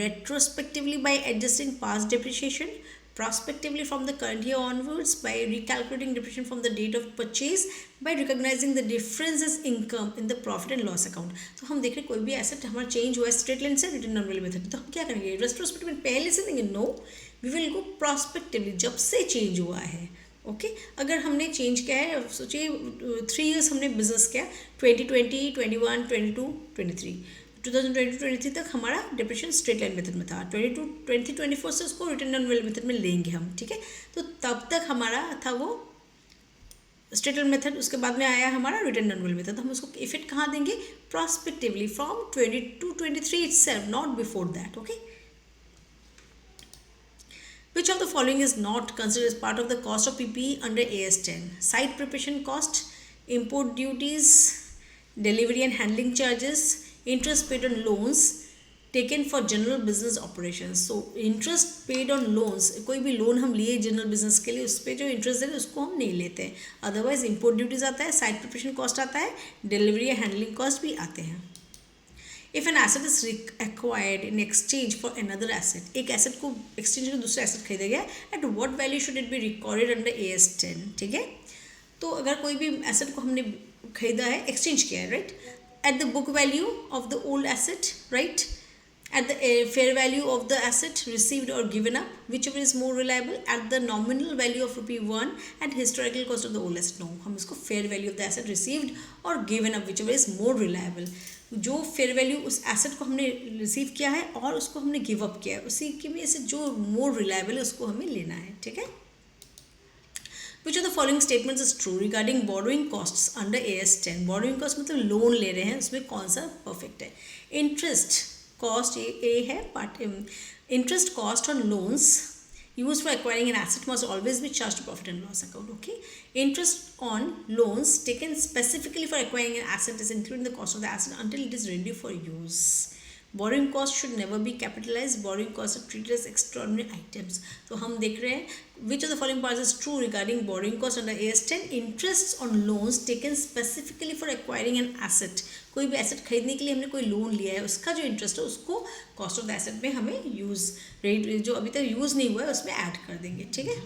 Retrospectively by adjusting past depreciation, prospectively from the current year onwards by recalculating depreciation from the date of purchase, by recognizing the difference as income in the profit and loss account. तो हम देख रहे कोई भी asset हमारा change हुआ है straight line से रिटर्न ऑन वैल्यू मेथड, तो हम क्या करेंगे? रेट्रोस्पेक्टिव में पहले से देंगे? नो, वी विल गो प्रॉस्पेक्टिवली, जब से चेंज हुआ है. ओके, अगर हमने चेंज किया है, सोचिए 3 years हमने बिजनेस किया, 2020, 21, 22, 23, 2022-23 तक हमारा डिप्रेशन स्ट्रेट लाइन मेथड में था. 2024 से उसको रिटर्न ऑन वैल्यू मेथड में लेंगे हम. ठीक है, तो तब तक हमारा था वो स्ट्रेट लाइन मेथड, उसके बाद में आया हमारा रिटर्न ऑन वैल्यू मेथड. तो हम उसको इफेक्ट कहाँ देंगे? Prospectively from 22-23 itself, not before that. Okay. Which of the following is not considered as part of the cost of PPE under AS10? Site preparation cost, import duties, delivery and handling charges, interest paid on loans, taken for general business operation. So interest paid on loans, कोई भी loan हम लिए general business के लिए, उस पर जो interest है उसको हम नहीं लेते हैं. अदरवाइज इंपोर्ट ड्यूटीज आता है, साइट प्रिपरेशन कॉस्ट आता है, डिलीवरी या हैंडलिंग कॉस्ट भी आते हैं. If an asset is acquired in exchange for another asset, एक एसेट को एक्सचेंज में दूसरा एसेट खरीदा गया, at what value should it be recorded under AS 10. ठीक है, तो अगर कोई भी एसेट को हमने खरीदा है, एक्सचेंज किया है, right, at the book value of the old asset, right, at the fair value of the asset received or given up, whichever is more reliable, at the nominal value of ₹1 and historical cost of the old asset. No, हम इसको fair value of the asset received or given up, whichever is more reliable. जो fair value उस asset को हमने receive किया है और उसको हमने give up किया है, उसी के में से जो more reliable है उसको हमें लेना है. ठीक है. Which of the following statements is true regarding borrowing costs under AS 10? borrowing cost मतलब लोन ले रहे हैं, उसमें कौन सा परफेक्ट है. इंटरेस्ट कॉस्ट ए है, but interest cost on loans used for acquiring an asset must always be charged to profit and loss account. Okay, interest on loans taken specifically for acquiring an asset is included in the cost of the asset until it is ready for use. Borrowing cost should never be capitalized. Borrowing costs are treated as extraordinary items. तो हम देख रहे हैं which of the following parts is true regarding borrowing cost under AS 10? Interests on loans taken specifically for acquiring an asset. कोई भी asset खरीदने के लिए हमने कोई लोन लिया है, उसका जो इंटरेस्ट है उसको कॉस्ट ऑफ द एसेट में हमें यूज रेट जो अभी तक यूज नहीं हुआ है उसमें ऐड कर देंगे. ठीक है.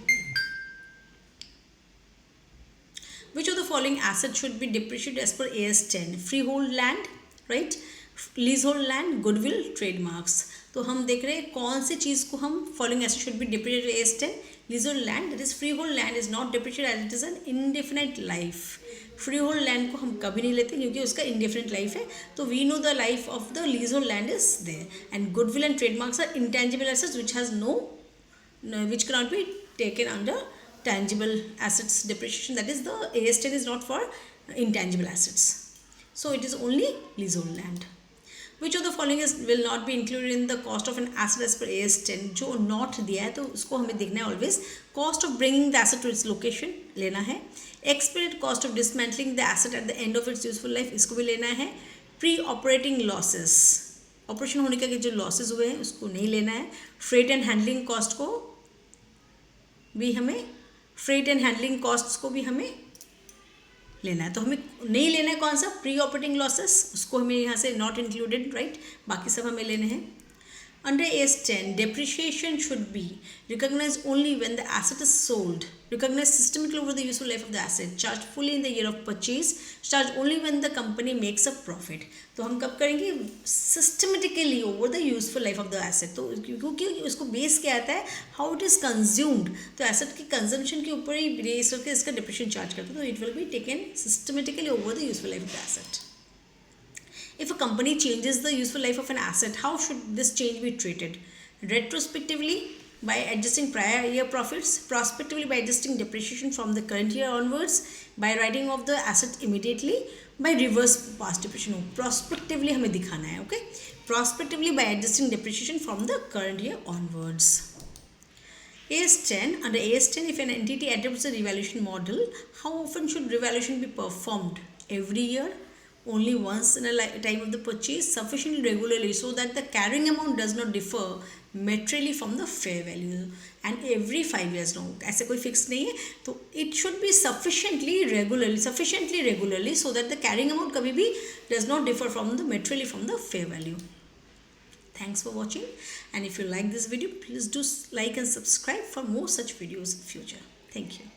Which of the following assets should be depreciated as per AS 10? Freehold land, right? Leasehold land, goodwill, trademarks. तो हम देख रहे हैं कौन सी चीज़ को हम following asset should be depreciated AS 10. Leasehold land, that is freehold land is not depreciated as it is an indefinite life. Freehold land को हम कभी नहीं लेते क्योंकि उसका इंडेफिनिट लाइफ है. तो we know the life of the leasehold land is there. And goodwill and trademarks are intangible assets which has no which can not be taken under tangible assets depreciation. That is the AS 10 is not for intangible assets. So it is only leasehold land. Which of the following is will not be included in the cost of an asset as per AS 10? जो not दिया है तो उसको हमें देखना है always. Cost of bringing the asset to its location लेना है. Expected cost of dismantling the asset at the end of its useful life इसको भी लेना है. Pre-operating losses, ऑपरेशन होने के जो लॉसेज हुए हैं उसको नहीं लेना है. फ्रेट एंड हैंडलिंग कॉस्ट को भी हमें को भी हमें लेना है. तो हमें नहीं लेना है कौन सा, प्री ऑपरेटिंग लॉसेस, उसको हमें यहाँ से नॉट इंक्लूडेड, राइट. बाकी सब हमें लेने हैं. Under AS 10 depreciation should be recognized only when the asset is sold, recognized systematically over the useful life of the asset, charged fully in the year of purchase, charged only when the company makes a profit. तो हम कब करेंगे, systematically over the useful life of the asset. तो क्योंकि उसको base क्या आता है, हाउ इट इज़ कंज्यूम्ड, तो एसेट की कंजम्पशन के ऊपर ही बेस करके इसका डिप्रेशन चार्ज करते हैं. तो it will be taken systematically over the useful life of the asset. If a company changes the useful life of an asset, how should this change be treated? Retrospectively by adjusting prior year profits, prospectively by adjusting depreciation from the current year onwards, by writing off the asset immediately, by reverse past depreciation. Prospectively हमें दिखाना है, okay? Prospectively by adjusting depreciation from the current year onwards. AS 10, under AS 10, if an entity adopts a revaluation model, how often should revaluation be performed? Every year? Only once in a time of the purchase, sufficiently regularly so that the carrying amount does not differ materially from the fair value, and every 5 years. No, ऐसे कोई fix नहीं है. तो it should be sufficiently regularly so that the carrying amount कभी भी does not differ from the materially from the fair value. Thanks for watching, and if you like this video, please do like and subscribe for more such videos in future. Thank you.